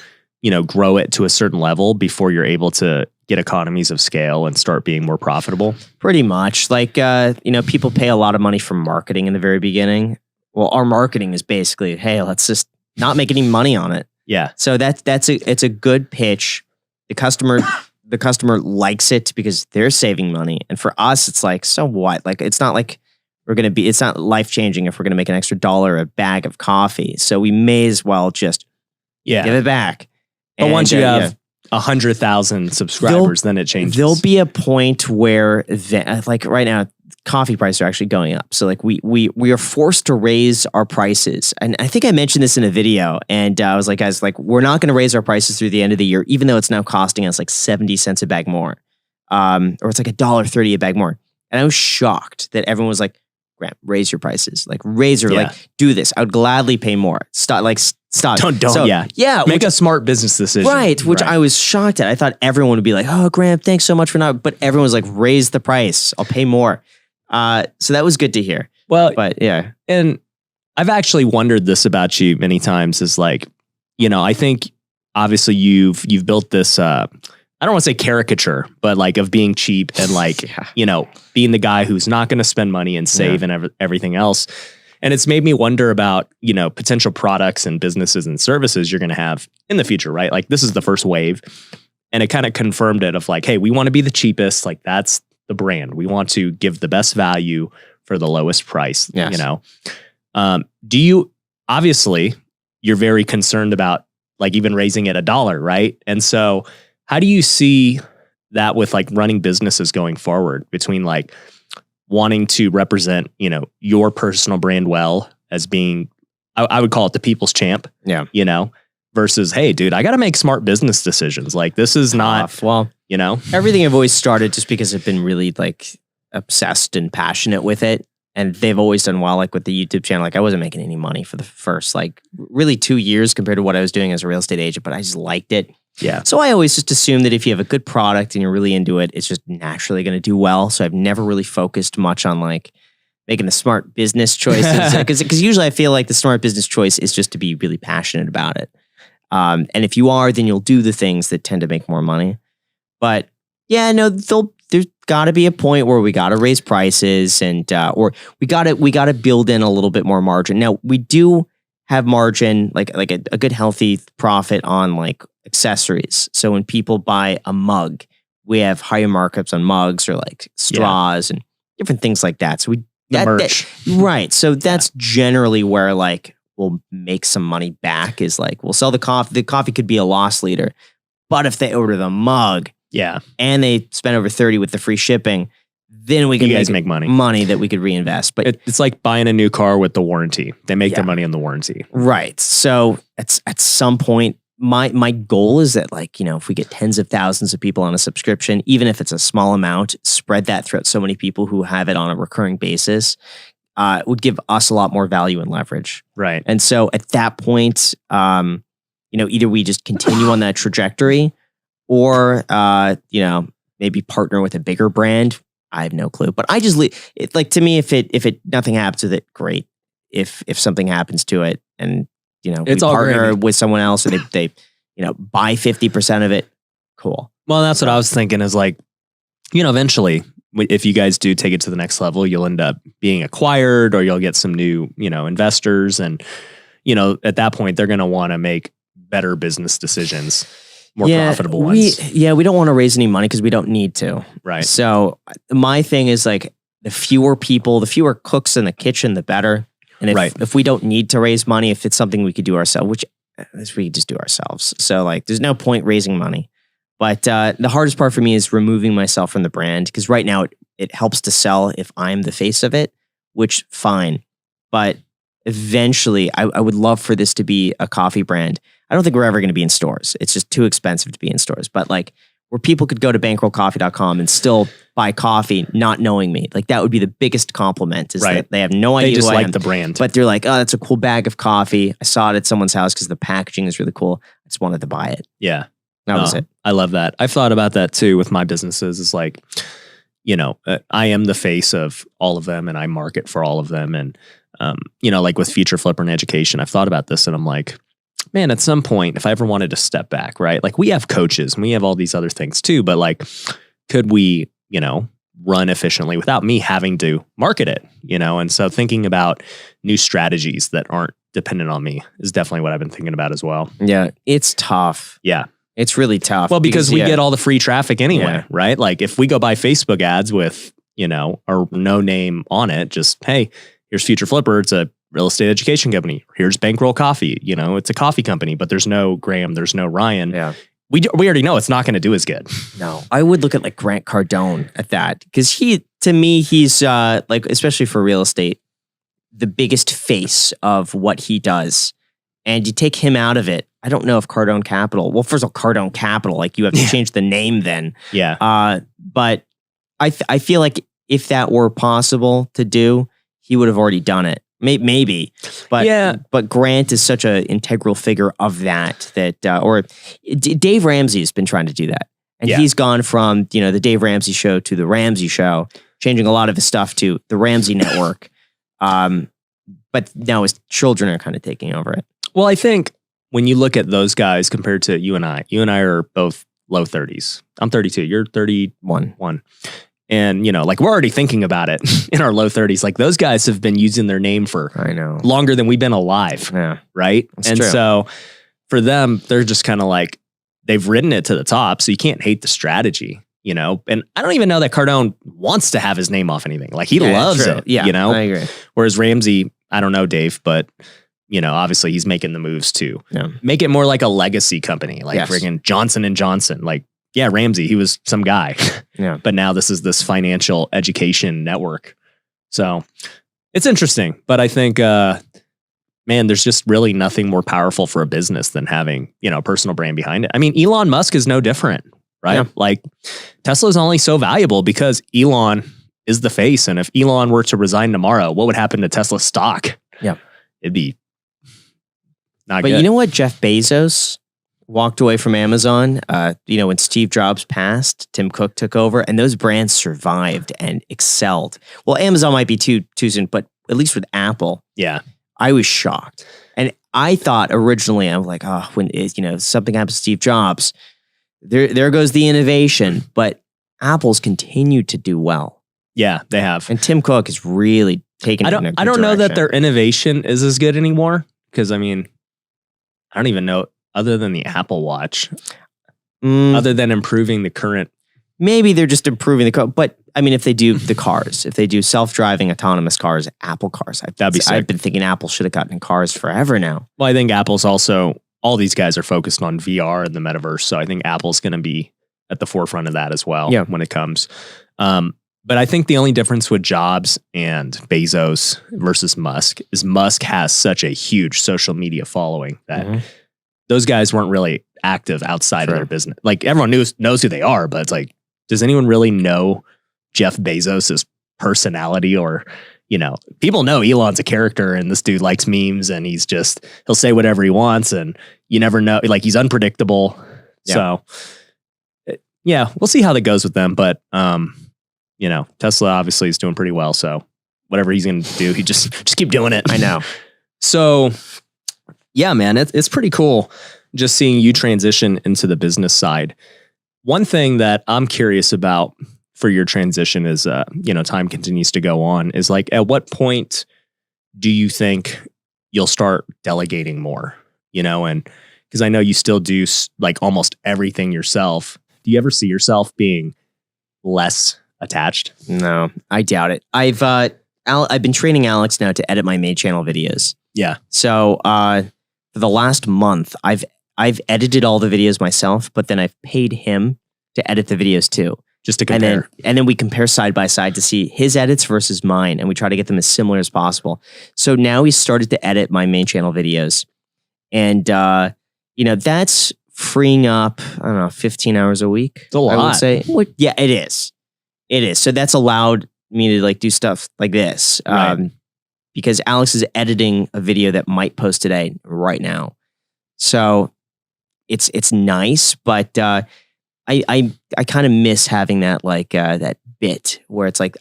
A: grow it to a certain level before you're able to get economies of scale and start being more profitable?
B: Pretty much. Like, people pay a lot of money for marketing in the very beginning. Well, our marketing is basically, hey, let's just not make any money on it.
A: Yeah.
B: So it's a good pitch. The customer likes it because they're saving money. And for us, it's like, so what? Like, it's not like it's not life-changing if we're going to make an extra $1 a bag of coffee. So we may as well just give it back.
A: But once you have 100,000 subscribers, then it changes.
B: There'll be a point where, like right now, coffee prices are actually going up. So like we are forced to raise our prices. And I think I mentioned this in a video. And I was like, guys, like we're not going to raise our prices through the end of the year, even though it's now costing us like 70 cents a bag more. Or it's like $1.30 a bag more. And I was shocked that everyone was like, Grant, raise your prices. Like raise or like do this. I would gladly pay more. Stop.
A: Don't.
B: So, yeah.
A: Make a smart business decision.
B: Right. Which I was shocked at. I thought everyone would be like, oh, Grant, thanks so much for not. But everyone was like, raise the price. I'll pay more. So that was good to hear.
A: Well,
B: but yeah.
A: And I've actually wondered this about you many times is like, I think obviously you've built this, I don't want to say caricature, but like of being cheap and like, being the guy who's not going to spend money and save and everything else. And it's made me wonder about, potential products and businesses and services you're going to have in the future, right? Like this is the first wave. And it kind of confirmed it of like, hey, we want to be the cheapest. Like that's the brand. We want to give the best value for the lowest price, do you, obviously you're very concerned about like even raising it $1, right? And so how do you see that with like running businesses going forward between like wanting to represent, your personal brand well as being, I would call it the people's champ, versus, hey, dude, I got to make smart business decisions. Like this is not,
B: everything I've always started just because I've been really like obsessed and passionate with it. And they've always done well, like with the YouTube channel. Like I wasn't making any money for the first like really 2 years compared to what I was doing as a real estate agent, but I just liked it.
A: Yeah.
B: So I always just assume that if you have a good product and you're really into it, it's just naturally going to do well. So I've never really focused much on like making the smart business choices because usually I feel like the smart business choice is just to be really passionate about it. And if you are, then you'll do the things that tend to make more money. But yeah, no, there's got to be a point where we got to raise prices and or we got to build in a little bit more margin. Now we do have margin, like a good healthy profit on like accessories. So when people buy a mug, we have higher markups on mugs or like straws and different things like that. So
A: merch.
B: Right. So that's generally where like we'll make some money back is like we'll sell the coffee. The coffee could be a loss leader, but if they order the mug, and they spend over 30 with the free shipping, then we can
A: make
B: money that we could reinvest. But
A: it's like buying a new car with the warranty. They make their money on the warranty.
B: Right. So at some point, my goal is that like, if we get tens of thousands of people on a subscription, even if it's a small amount, spread that throughout so many people who have it on a recurring basis, it would give us a lot more value and leverage.
A: Right.
B: And so at that point, either we just continue on that trajectory or, maybe partner with a bigger brand. I have no clue, but I just like to me, if it nothing happens with it, great. If something happens to it and,
A: it's
B: we
A: all
B: partner
A: great.
B: with someone else and they buy 50% of it, cool.
A: Well, that's what I was thinking is like, eventually if you guys do take it to the next level, you'll end up being acquired or you'll get some new, investors. And, at that point, they're going to want to make better business decisions, more profitable ones.
B: We don't want to raise any money because we don't need to.
A: Right.
B: So my thing is like the fewer people, the fewer cooks in the kitchen, the better. And if we don't need to raise money, if it's something we could do ourselves, which this we just do ourselves. So like, there's no point raising money. But the hardest part for me is removing myself from the brand, because right now it helps to sell if I'm the face of it, which fine. But eventually, I would love for this to be a coffee brand. I don't think we're ever going to be in stores. It's just too expensive to be in stores. But like, where people could go to bankrollcoffee.com and still buy coffee not knowing me. Like, that would be the biggest compliment, is that they have no idea
A: They just
B: who I
A: like
B: am,
A: the brand.
B: but they're like, oh, that's a cool bag of coffee. I saw it at someone's house because the packaging is really cool. I just wanted to buy it.
A: Yeah.
B: That was it.
A: I love that. I've thought about that too with my businesses. It's like, I am the face of all of them and I market for all of them. And, like with Future Flipper and education, I've thought about this and I'm like, man, at some point, if I ever wanted to step back, right? Like, we have coaches and we have all these other things too, but like, could we, run efficiently without me having to market it, And so thinking about new strategies that aren't dependent on me is definitely what I've been thinking about as well.
B: Yeah, it's tough.
A: Yeah.
B: It's really tough.
A: Well, because we get all the free traffic anyway, right? Like, if we go buy Facebook ads with, or no name on it, just, hey, here's Future Flipper. It's a real estate education company. Here's Bankroll Coffee. It's a coffee company, but there's no Graham, there's no Ryan.
B: Yeah.
A: We already know it's not going to do as good.
B: No, I would look at like Grant Cardone at that, because to me, he's like, especially for real estate, the biggest face of what he does. And you take him out of it. I don't know if Cardone Capital. Well, first of all, Cardone Capital, like, you have to change the name then.
A: Yeah.
B: But I feel like if that were possible to do, he would have already done it. Maybe, but Grant is such an integral figure of that. Or Dave Ramsey has been trying to do that, and he's gone from the Dave Ramsey show to the Ramsey show, changing a lot of his stuff to the Ramsey Network. But now his children are kind of taking over it.
A: Well, I think when you look at those guys compared to you and I are both low 30s. I'm 32. You're 31. And, like, we're already thinking about it in our low 30s. Like, those guys have been using their name for longer than we've been alive.
B: Yeah.
A: Right. And
B: true.
A: so for them, they're just kind of like, they've ridden it to the top. So you can't hate the strategy, And I don't even know that Cardone wants to have his name off anything. Like, he loves it.
B: Yeah. I agree.
A: Whereas Ramsey, I don't know, Dave, but obviously he's making the moves to make it more like a legacy company, like friggin' Johnson & Johnson. Like, yeah, Ramsey, he was some guy.
B: Yeah.
A: But now this is this financial education network. So it's interesting. But I think, man, there's just really nothing more powerful for a business than having, a personal brand behind it. I mean, Elon Musk is no different, right? Yeah. Like, Tesla is only so valuable because Elon is the face. And if Elon were to resign tomorrow, what would happen to Tesla stock?
B: Yeah.
A: It'd be not
B: good.
A: But
B: you know what? Jeff Bezos walked away from Amazon. When Steve Jobs passed, Tim Cook took over, and those brands survived and excelled. Well, Amazon might be too soon, but at least with Apple, I was shocked. And I thought originally, I was like, oh, when something happens to Steve Jobs, there goes the innovation. But Apple's continued to do well.
A: Yeah, they have.
B: And Tim Cook is really taking it in a good
A: I don't know that
B: direction.
A: their innovation is as good anymore, because I mean, I don't even know, other than the Apple Watch, other than improving the current.
B: Maybe they're just improving the car. But I mean, if they do the cars, if they do self-driving autonomous cars, Apple cars,
A: that'd be sick.
B: I've been thinking Apple should have gotten in cars forever now.
A: Well, I think Apple's also, all these guys are focused on VR and the metaverse. So I think Apple's going to be at the forefront of that as well when it comes. But I think the only difference with Jobs and Bezos versus Musk is Musk has such a huge social media following that those guys weren't really active outside of their business. Like, everyone knows who they are, but it's like, does anyone really know Jeff Bezos' personality? Or, people know Elon's a character and this dude likes memes and he'll say whatever he wants and you never know, like, he's unpredictable. Yeah. So we'll see how that goes with them. But, Tesla obviously is doing pretty well. So whatever he's going to do, he just keep doing it.
B: I know.
A: So yeah, man, it's pretty cool just seeing you transition into the business side. One thing that I'm curious about for your transition is, time continues to go on, is like, at what point do you think you'll start delegating more, and because I know you still do like almost everything yourself. Do you ever see yourself being less attached?
B: No, I doubt it. I've been training Alex now to edit my main channel videos.
A: Yeah.
B: So for for the last month, I've edited all the videos myself, but then I've paid him to edit the videos too.
A: Just to compare.
B: And then we compare side by side to see his edits versus mine, and we try to get them as similar as possible. So now he's started to edit my main channel videos. And, that's freeing up, I don't know, 15 hours a week.
A: It's a lot.
B: I would say. Well, yeah, it is. It is. So that's allowed me to like do stuff like this.
A: Right.
B: Because Alex is editing a video that might post today right now. So it's nice, but I kind of miss having that like that bit where it's like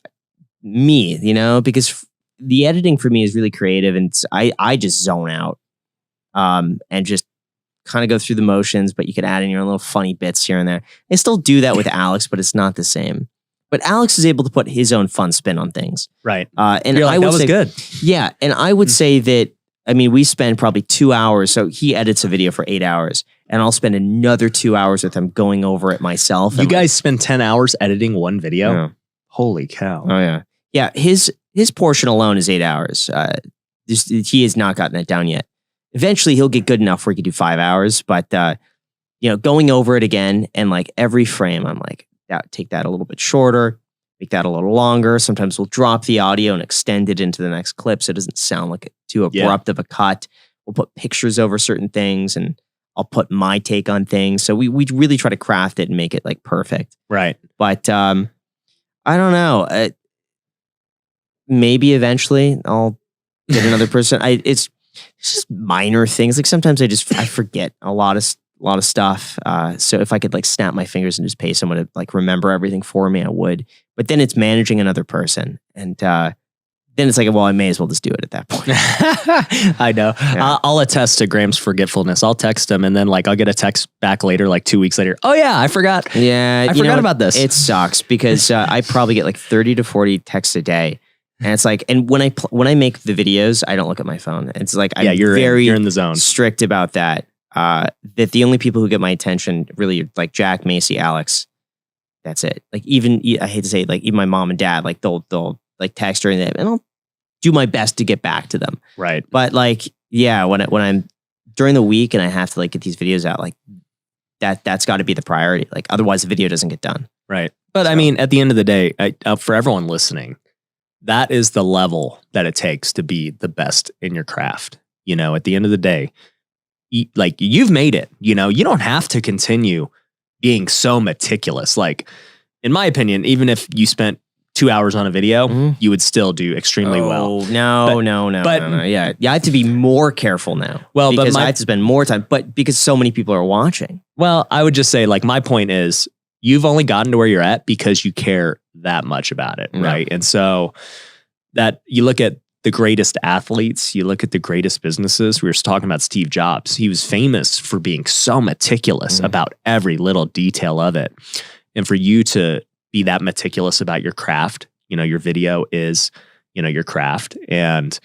B: me, because the editing for me is really creative, and I just zone out and just kind of go through the motions, but you could add in your own little funny bits here and there. I still do that with Alex, but it's not the same. But Alex is able to put his own fun spin on things.
A: Right.
B: And
A: You're like,
B: I would
A: that was
B: say,
A: good.
B: Yeah. And I would say that, we spend probably 2 hours. So he edits a video for 8 hours, and I'll spend another 2 hours with him going over it myself.
A: You guys spend 10 hours editing one video?
B: Yeah.
A: Holy cow.
B: Oh, yeah. Yeah. His portion alone is 8 hours. He has not gotten that down yet. Eventually, he'll get good enough where he can do 5 hours. But, going over it again, and like every frame, I'm like, take that a little bit shorter, make that a little longer. Sometimes we'll drop the audio and extend it into the next clip so it doesn't sound like too abrupt of a cut. We'll put pictures over certain things, and I'll put my take on things. So we really try to craft it and make it like perfect.
A: Right.
B: But I don't know. Maybe eventually I'll get another person. It's just minor things. Like sometimes I forget a lot of stuff. So if I could like snap my fingers and just pay someone to like remember everything for me, I would. But then it's managing another person, and then it's like, well, I may as well just do it at that point.
A: I know.
B: Yeah.
A: I'll attest to Graham's forgetfulness. I'll text him, and then like I'll get a text back later, like 2 weeks later. Oh yeah, I forgot.
B: Yeah,
A: I forgot about this.
B: It sucks because I probably get like 30 to 40 texts a day. And it's like, and when I make the videos, I don't look at my phone. It's like,
A: you're
B: very
A: in the zone.
B: Strict about that. That the only people who get my attention really are like Jack, Macy, Alex. That's it. Like even, I hate to say it, like even my mom and dad, like they'll like text during that, and I'll do my best to get back to them.
A: Right.
B: But like, yeah, when I'm during the week and I have to like get these videos out, like that's got to be the priority. Like otherwise the video doesn't get done.
A: Right. But I mean, at the end of the day, for everyone listening, that is the level that it takes to be the best in your craft. At the end of the day, like you've made it, you don't have to continue being so meticulous. Like in my opinion, even if you spent 2 hours on a video, you would still do extremely well.
B: No. Yeah. I have to be more careful now.
A: Well,
B: because
A: but
B: I have to spend more time, but because so many people are watching.
A: Well, I would just say like my point is you've only gotten to where you're at because you care that much about it. Right. And so that you look at the greatest athletes, you look at the greatest businesses. We were just talking about Steve Jobs. He was famous for being so meticulous about every little detail of it. And for you to be that meticulous about your craft, your video is, your craft, and,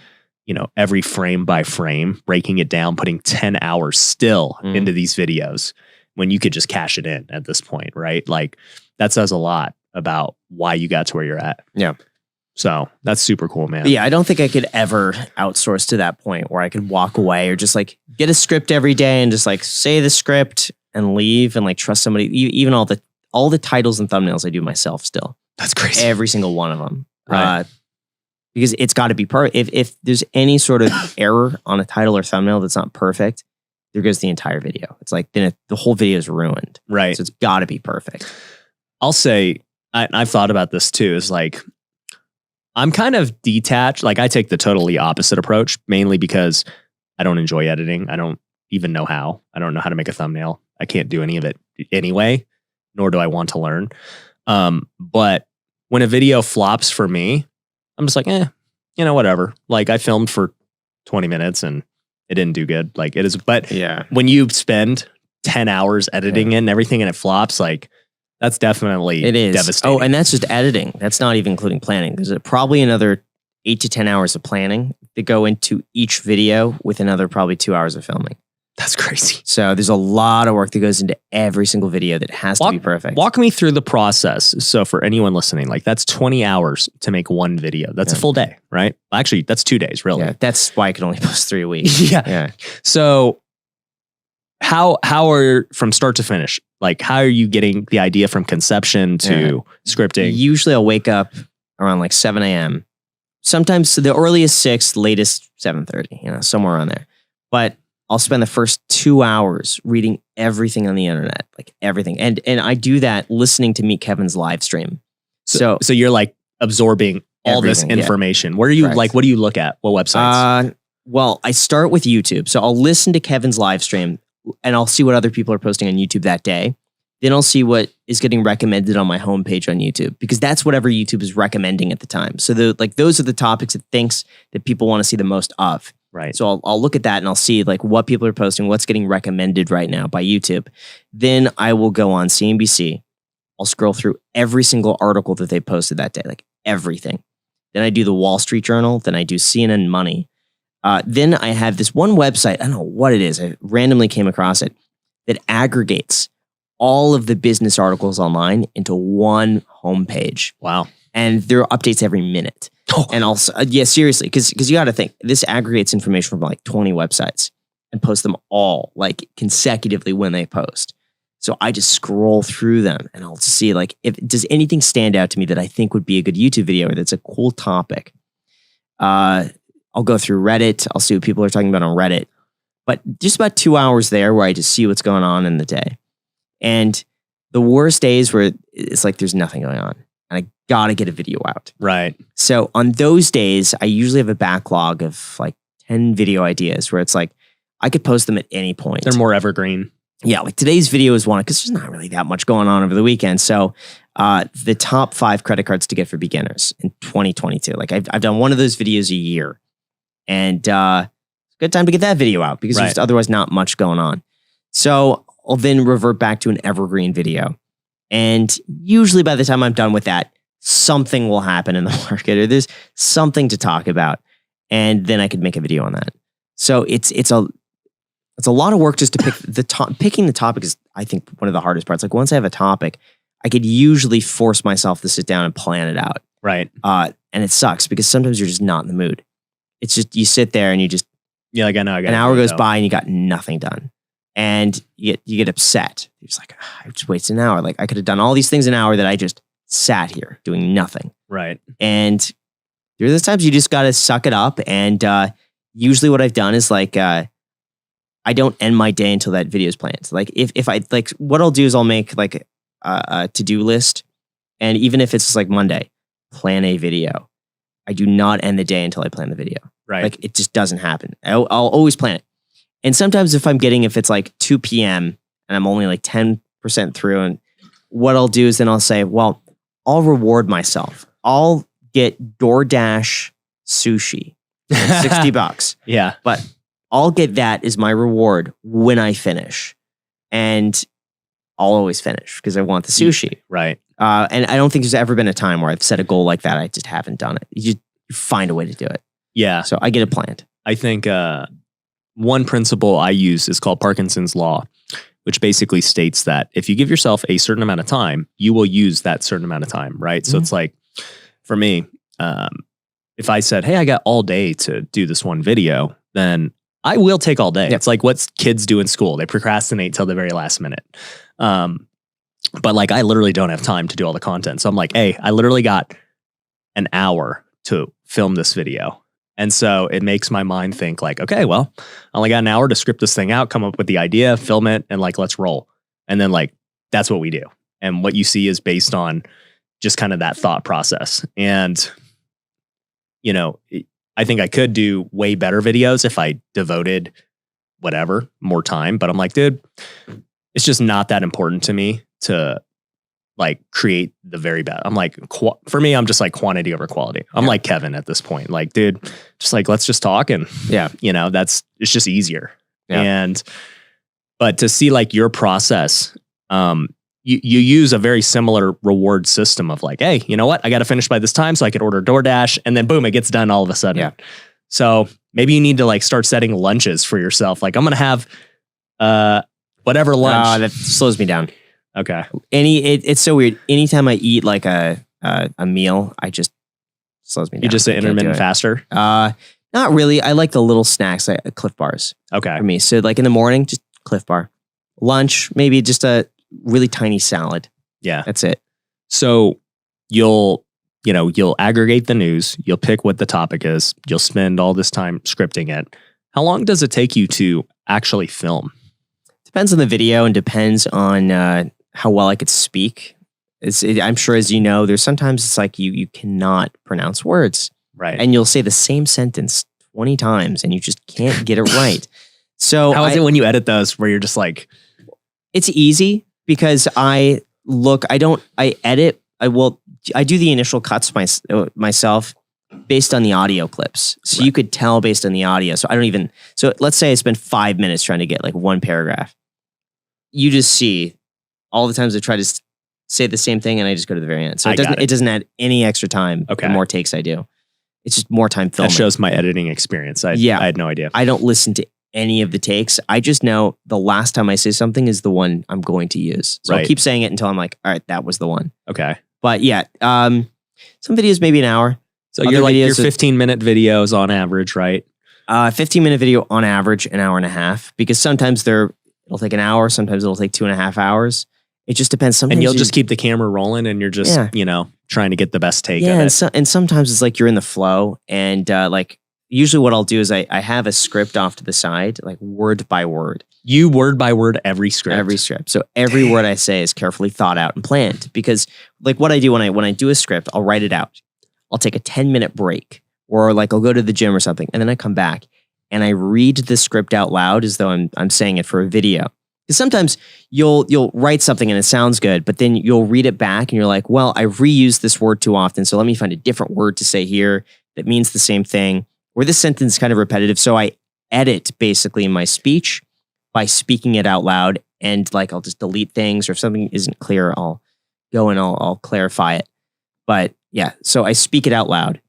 A: every frame by frame, breaking it down, putting 10 hours still into these videos when you could just cash it in at this point, right? Like that says a lot about why you got to where you're at.
B: Yeah.
A: So that's super cool, man.
B: Yeah, I don't think I could ever outsource to that point where I could walk away or just like get a script every day and just like say the script and leave and like trust somebody. Even all the titles and thumbnails I do myself still.
A: That's crazy.
B: Every single one of them.
A: Right.
B: Because it's got to be perfect. If there's any sort of error on a title or thumbnail that's not perfect, there goes the entire video. It's like then the whole video is ruined.
A: Right.
B: So it's got to be perfect.
A: I'll say, I've thought about this too, is like, I'm kind of detached. Like I take the totally opposite approach, mainly because I don't enjoy editing. I don't even know how. I don't know how to make a thumbnail. I can't do any of it anyway, nor do I want to learn. But when a video flops for me, I'm just like, whatever. Like I filmed for 20 minutes and it didn't do good. Like it is, but
B: yeah,
A: when you spend 10 hours editing it and everything and it flops, like that's definitely devastating.
B: Oh, and that's just editing. That's not even including planning. There's probably another 8 to 10 hours of planning to go into each video with another probably 2 hours of filming.
A: That's crazy.
B: So there's a lot of work that goes into every single video that has to be perfect.
A: Walk me through the process. So for anyone listening, like that's 20 hours to make one video. That's a full day, right? Actually, that's 2 days, really.
B: Yeah, that's why I could only post 3 a week.
A: Yeah. So how are from start to finish? Like, how are you getting the idea from conception to scripting?
B: Usually I'll wake up around like 7 a.m. Sometimes the earliest 6, latest 7:30, somewhere around there. But I'll spend the first 2 hours reading everything on the internet, like everything. And I do that listening to Meet Kevin's live stream. So
A: you're like absorbing all this
B: everything,
A: information. Where are you
B: Correct.
A: what do you look at? What websites?
B: Well, I start with YouTube. So I'll listen to Kevin's live stream and I'll see what other people are posting on YouTube that day. Then I'll see what is getting recommended on my homepage on YouTube, because that's whatever YouTube is recommending at the time. So those are the topics it thinks that people want to see the most of.
A: Right.
B: So I'll look at that and I'll see like what people are posting, what's getting recommended right now by YouTube. Then I will go on CNBC. I'll scroll through every single article that they posted that day, like everything. Then I do the Wall Street Journal. Then I do CNN Money. Then I have this one website. I don't know what it is. I randomly came across it that aggregates all of the business articles online into one homepage.
A: Wow.
B: And there are updates every minute.
A: Oh.
B: And also, seriously, because you got to think, this aggregates information from like 20 websites and posts them all like consecutively when they post. So I just scroll through them and I'll see like, does anything stand out to me that I think would be a good YouTube video or that's a cool topic. I'll go through Reddit. I'll see what people are talking about on Reddit. But just about 2 hours there where I just see what's going on in the day. And the worst days where it's like there's nothing going on and I got to get a video out.
A: Right.
B: So on those days, I usually have a backlog of like 10 video ideas where it's like I could post them at any point.
A: They're more evergreen.
B: Yeah, like today's video is one because there's not really that much going on over the weekend. So the top 5 credit cards to get for beginners in 2022. Like I've done one of those videos a year. And good time to get that video out because there's otherwise not much going on. So I'll then revert back to an evergreen video. And usually by the time I'm done with that, something will happen in the market or there's something to talk about. And then I could make a video on that. So it's a lot of work just to pick the top. Picking the topic is, I think, one of the hardest parts. Like once I have a topic, I could usually force myself to sit down and plan it out.
A: Right.
B: And it sucks because sometimes you're just not in the mood. It's just, you sit there and you just,
A: like I know.
B: an hour goes by and you got nothing done. And you get upset. You're just like, I just wasted an hour. Like I could have done all these things in an hour that I just sat here doing nothing.
A: Right.
B: And there are those times you just got to suck it up. And usually what I've done is like, I don't end my day until that video is planned. Like if I like, what I'll do is I'll make like a to-do list. And even if it's just like Monday, plan a video. I do not end the day until I plan the video.
A: Right.
B: Like it just doesn't happen. I'll always plan it. And sometimes if it's like 2 p.m. and I'm only like 10% through, and what I'll do is then I'll say, well, I'll reward myself. I'll get DoorDash sushi, like $60.
A: Yeah.
B: But I'll get that as my reward when I finish. And I'll always finish because I want the sushi.
A: Right.
B: And I don't think there's ever been a time where I've set a goal like that. I just haven't done it. You find a way to do it.
A: Yeah.
B: So I get it planned.
A: I think one principle I use is called Parkinson's Law, which basically states that if you give yourself a certain amount of time, you will use that certain amount of time, right? So it's like, for me, if I said, hey, I got all day to do this one video, then I will take all day.
B: Yep.
A: It's like what kids do in school. They procrastinate till the very last minute. But like, I literally don't have time to do all the content. So I'm like, hey, I literally got an hour to film this video. And so it makes my mind think like, okay, well, I only got an hour to script this thing out, come up with the idea, film it, and like, let's roll. And then like, that's what we do. And what you see is based on just kind of that thought process. And, you know, I think I could do way better videos if I devoted whatever, more time. But I'm like, dude, it's just not that important to me to like create the very best. I'm like, for me, I'm just like quantity over quality. I'm like Kevin at this point. Like, dude, just like, let's just talk. And you know, it's just easier. Yeah. But to see like your process, you use a very similar reward system of like, hey, you know what? I got to finish by this time so I could order DoorDash, and then boom, it gets done all of a sudden. Yeah. So maybe you need to like start setting lunches for yourself. Like I'm going to have whatever lunch.
B: That slows me down.
A: Okay.
B: It's so weird. Anytime I eat like a meal, I just slows me down.
A: You just say intermittent faster?
B: Not really. I like the little snacks, like Cliff Bars.
A: Okay.
B: For me. So like in the morning, just Cliff Bar. Lunch, maybe just a really tiny salad.
A: Yeah.
B: That's it.
A: So you'll aggregate the news, you'll pick what the topic is, you'll spend all this time scripting it. How long does it take you to actually film?
B: Depends on the video and depends on how well I could speak. I'm sure, as you know, there's sometimes it's like you cannot pronounce words.
A: Right.
B: And you'll say the same sentence 20 times and you just can't get it right. So
A: how is it when you edit those where you're just like...
B: It's easy because I edit. I do the initial cuts myself based on the audio clips. So you could tell based on the audio. So let's say I spend 5 minutes trying to get like one paragraph. You just see all the times I try to say the same thing and I just go to the very end. So it doesn't add any extra time.
A: Okay.
B: The more takes I do. It's just more time filming.
A: That shows my editing experience. I had no idea.
B: I don't listen to any of the takes. I just know the last time I say something is the one I'm going to use. So I'll keep saying it until I'm like, all right, that was the one.
A: Okay.
B: But yeah, some videos maybe an hour.
A: So you're like your 15-minute videos on average, right?
B: 15-minute video on average, an hour and a half. Because sometimes it'll take an hour, sometimes it'll take 2.5 hours. It just depends. Sometimes
A: and you'll just keep the camera rolling and you're just, trying to get the best take of it.
B: And sometimes it's like you're in the flow and usually what I'll do is I have a script off to the side, like word by word.
A: You word by word every script?
B: Every script. So every word I say is carefully thought out and planned because like what I do when I do a script, I'll write it out. I'll take a 10-minute break or like I'll go to the gym or something and then I come back and I read the script out loud as though I'm saying it for a video. Because sometimes you'll write something and it sounds good, but then you'll read it back and you're like, well, I've reused this word too often, so let me find a different word to say here that means the same thing. Or this sentence is kind of repetitive, so I edit basically my speech by speaking it out loud, and like I'll just delete things, or if something isn't clear, I'll go and I'll clarify it. But yeah, so I speak it out loud.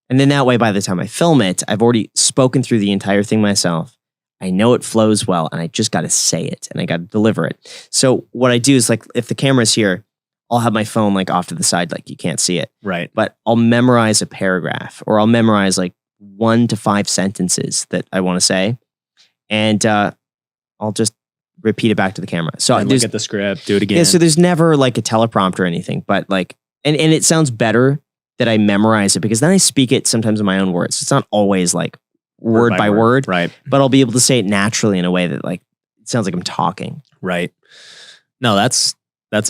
B: And then that way, by the time I film it, I've already spoken through the entire thing myself. I know it flows well, and I just got to say it, and I got to deliver it. So what I do is like, if the camera's here, I'll have my phone like off to the side, like you can't see it.
A: Right.
B: But I'll memorize a paragraph, or I'll memorize like 1 to 5 sentences that I want to say, and I'll just repeat it back to the camera. So
A: look at the script, do it again.
B: Yeah, so there's never like a teleprompter or anything, but like, and it sounds better that I memorize it because then I speak it sometimes in my own words. It's not always like word by word,
A: right? But
B: I'll be able to say it naturally in a way that like it sounds like I'm talking.
A: Right. No, that's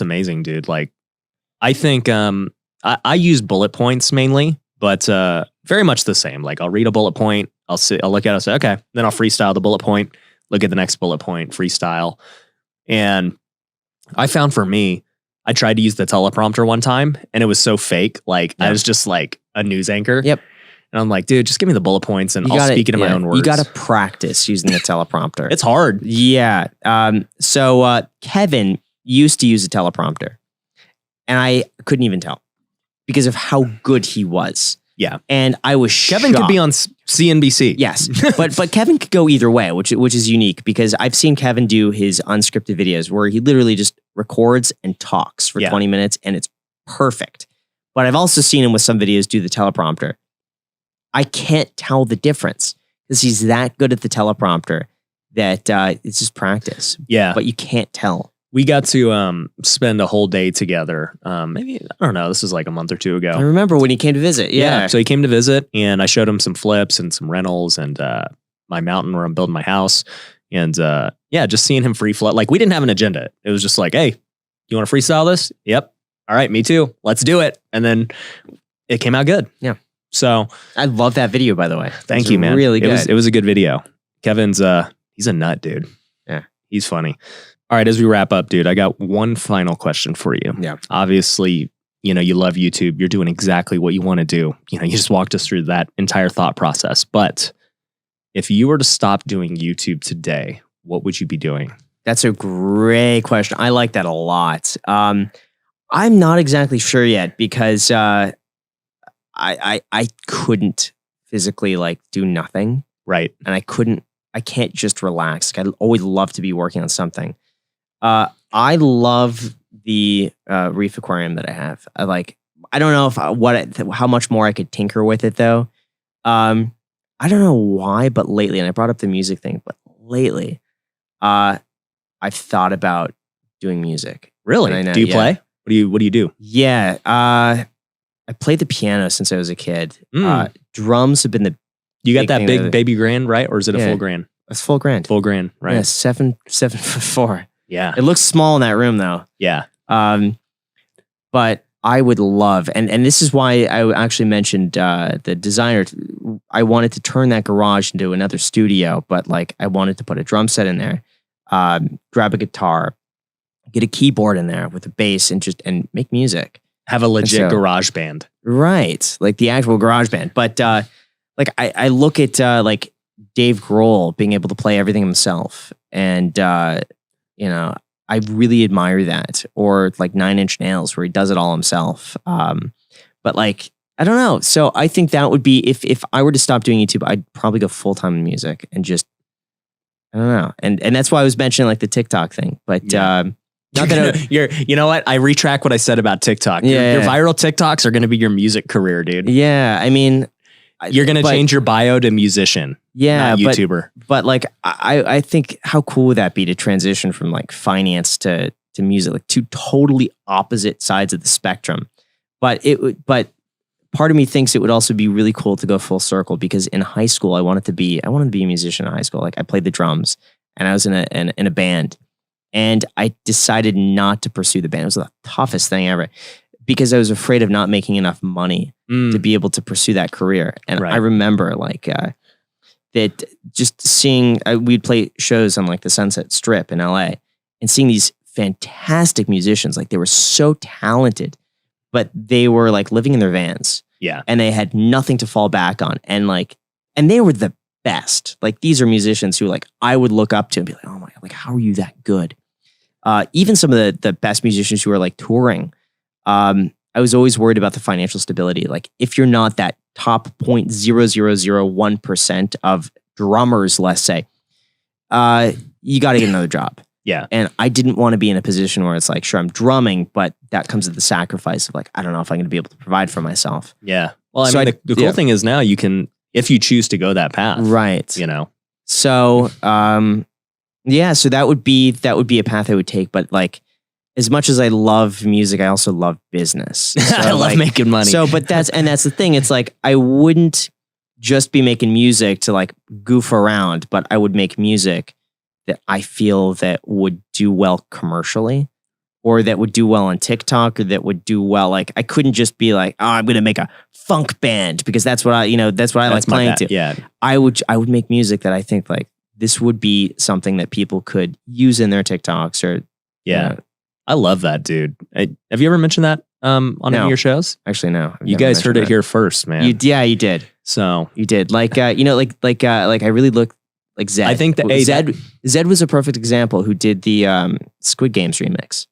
A: amazing, dude. Like, I think I use bullet points mainly, but very much the same. Like, I'll read a bullet point, I'll look at it, I'll say, okay, then I'll freestyle the bullet point, look at the next bullet point, freestyle. And I found for me, I tried to use the teleprompter one time and it was so fake. Like, I was just like a news anchor.
B: Yep.
A: And I'm like, dude, just give me the bullet points and I'll speak it in my own words.
B: You got to practice using the teleprompter.
A: It's hard.
B: Yeah. So Kevin used to use a teleprompter and I couldn't even tell because of how good he was.
A: Yeah.
B: And I was
A: Kevin
B: shocked.
A: could be on CNBC.
B: Yes. but Kevin could go either way, which is unique because I've seen Kevin do his unscripted videos where he literally just records and talks for 20 minutes and it's perfect. But I've also seen him with some videos do the teleprompter. I can't tell the difference because he's that good at the teleprompter that it's just practice.
A: Yeah.
B: But you can't tell.
A: We got to spend a whole day together. Maybe, I don't know, this was like a month or two ago.
B: I remember when he came to visit. Yeah.
A: So he came to visit and I showed him some flips and some rentals and my mountain where I'm building my house. And just seeing him free flow. Like, we didn't have an agenda. It was just like, hey, you want to freestyle this? Yep. All right, me too. Let's do it. And then it came out good.
B: Yeah.
A: So
B: I love that video, by the way.
A: Thank you, man.
B: Really good.
A: It was a good video. Kevin's he's a nut, dude.
B: Yeah.
A: He's funny. All right, as we wrap up, dude, I got one final question for you.
B: Yeah.
A: Obviously, you love YouTube. You're doing exactly what you want to do. You just walked us through that entire thought process. But if you were to stop doing YouTube today, what would you be doing?
B: That's a great question. I like that a lot. I'm not exactly sure yet because I couldn't physically like do nothing.
A: Right.
B: And I can't just relax. Like, I'd always love to be working on something. I love the reef aquarium that I have. I don't know how much more I could tinker with it though. I don't know why, but lately, and I brought up the music thing, but lately, I've thought about doing music.
A: Really?
B: And I know,
A: Do you
B: yeah.
A: play? What do you do?
B: Yeah. I played the piano since I was a kid. Drums have been the
A: You got
B: big
A: that
B: thing
A: big
B: that-
A: baby grand, right? Or is it a
B: Yeah.
A: full grand?
B: It's full grand.
A: Full grand, right?
B: Yeah, 7'4".
A: Yeah.
B: It looks small in that room though.
A: Yeah.
B: But I would love, and this is why I actually mentioned the designer. I wanted to turn that garage into another studio, but like I wanted to put a drum set in there, grab a guitar, get a keyboard in there with a bass, and make music.
A: Have a legit
B: so-
A: garage band.
B: Right, like the actual garage band. But like I look at like Dave Grohl being able to play everything himself, and you know, I really admire that. Or like 9 Inch Nails, where he does it all himself. But like I don't know. So I think that would be if I were to stop doing YouTube, I'd probably go full time in music and just I don't know. And that's why I was mentioning like the TikTok thing. But not that
A: You know what? I retract what I said about TikTok.
B: Yeah,
A: Your
B: yeah.
A: viral TikToks are going to be your music career, dude.
B: yeah, I mean,
A: You're going to
B: but-
A: change your bio to musician,
B: yeah,
A: not
B: but
A: YouTuber.
B: But like, I think how cool would that be to transition from like finance to music, like two totally opposite sides of the spectrum. But part of me thinks it would also be really cool to go full circle, because in high school I wanted to be a musician in high school. Like I played the drums and I was in a band, and I decided not to pursue the band. It was the toughest thing ever, because I was afraid of not making enough money to be able to pursue that career. And
A: Right.
B: I remember like that just seeing, we'd play shows on like the Sunset Strip in LA, and seeing these fantastic musicians, like they were so talented, but they were like living in their vans
A: Yeah.
B: and they had nothing to fall back on. And they were the best. Like these are musicians who like I would look up to and be like, oh my God, like how are you that good? Even some of the best musicians who are like touring, I was always worried about the financial stability. Like if you're not that top 0.0001% of drummers, let's say, you got to get another job.
A: Yeah.
B: And I didn't want to be in a position where it's like, sure, I'm drumming, but that comes at the sacrifice of like, I don't know if I'm going to be able to provide for myself.
A: Yeah. Well, I
B: So
A: mean, the cool thing is now you can, if you choose to go that path,
B: Right.
A: you know.
B: So, yeah, so that would be a path I would take. But like, as much as I love music, I also love business. So,
A: I love
B: like,
A: making money.
B: So, but that's the thing. It's like, I wouldn't just be making music to like goof around, but I would make music that I feel that would do well commercially, or that would do well on TikTok, or that would do well. Like I couldn't just be like, oh, I'm going to make a funk band because that's what I like
A: That's my
B: playing
A: bet.
B: to.
A: Yeah.
B: I would make music that I think like this would be something that people could use in their TikToks or
A: Yeah. I love that, dude. Have you ever mentioned that on any
B: No.
A: of your shows?
B: Actually, no. I've
A: You
B: never
A: guys heard
B: mentioned
A: it here first, man.
B: that. You did.
A: So
B: You did. Like I really look like Zed.
A: I think that
B: Zed was a perfect example who did the Squid Games remix.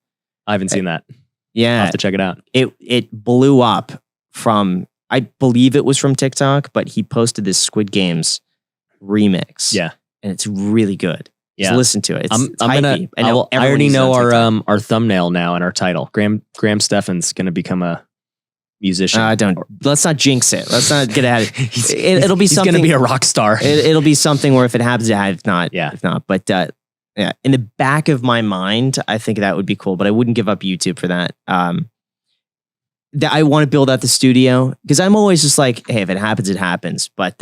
A: I haven't seen that. I'll
B: Yeah,
A: have to check it out.
B: it blew up from, I believe it was from TikTok, but he posted this Squid Games remix.
A: Yeah.
B: And it's really good.
A: Yeah.
B: Just listen to it. It's
A: I'm gonna.
B: hypey.
A: I
B: everyone
A: already
B: uses it
A: know
B: on TikTok.
A: our thumbnail now and our title. Graham Steffen's gonna become a musician.
B: Let's not jinx it. Let's not get ahead. It'll be
A: He's
B: something.
A: gonna be a rock star.
B: It'll be something where if it happens, if not,
A: Yeah.
B: if not. But yeah, in the back of my mind, I think that would be cool. But I wouldn't give up YouTube for that. That I want to build out the studio, because I'm always just like, hey, if it happens, it happens. But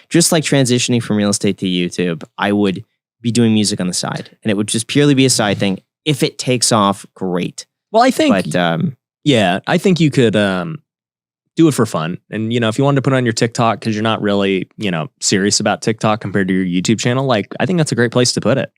B: just like transitioning from real estate to YouTube, I would be doing music on the side, and it would just purely be a side thing. If it takes off, great.
A: Well, I think.
B: But
A: Yeah, I think you could do it for fun. And, you know, if you wanted to put it on your TikTok because you're not really, you know, serious about TikTok compared to your YouTube channel, like, I think that's a great place to put it.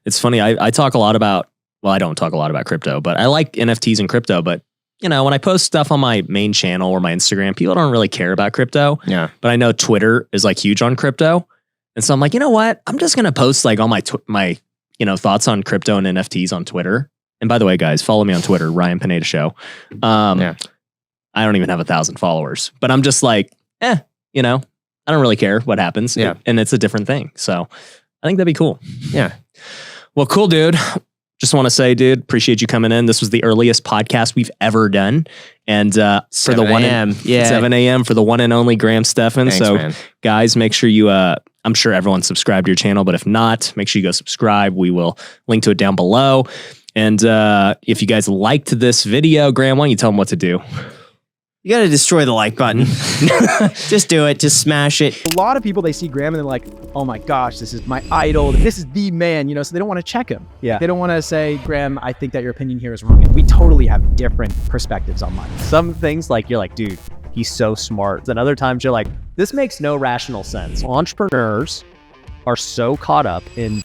A: It's funny. I talk a lot about, well, I don't talk a lot about crypto, but I like NFTs and crypto. But, you know, when I post stuff on my main channel or my Instagram, people don't really care about crypto.
B: yeah,
A: But I know Twitter is like huge on crypto. And so I'm like, you know what? I'm just going to post like all my you know, thoughts on crypto and NFTs on Twitter. And by the way, guys, follow me on Twitter, Ryan Pineda Show.
B: Yeah.
A: I don't even have 1,000 followers, but I'm just like, you know, I don't really care what happens.
B: Yeah.
A: And it's a different thing. So I think that'd be cool.
B: yeah.
A: Well, cool, dude. Just want to say, dude, appreciate you coming in. This was the earliest podcast we've ever done. And for the
B: 7 a.m. Yeah.
A: 7 a.m. for the one and only Graham Steffen.
B: Thanks,
A: So
B: man.
A: guys, make sure you I'm sure everyone's subscribed to your channel, but if not, make sure you go subscribe. We will link to it down below. And if you guys liked this video, Graham, why don't you tell them what to do?
B: You got to destroy the like button. Just do it. Just smash it.
D: A lot of people, they see Graham and they're like, oh my gosh, this is my idol. This is the man, you know, so they don't want to check him.
C: Yeah.
D: They don't want to say, Graham, I think that your opinion here is wrong. And we totally have different perspectives on money.
C: Some things like you're like, dude, he's so smart. And other times you're like, this makes no rational sense. Entrepreneurs are so caught up in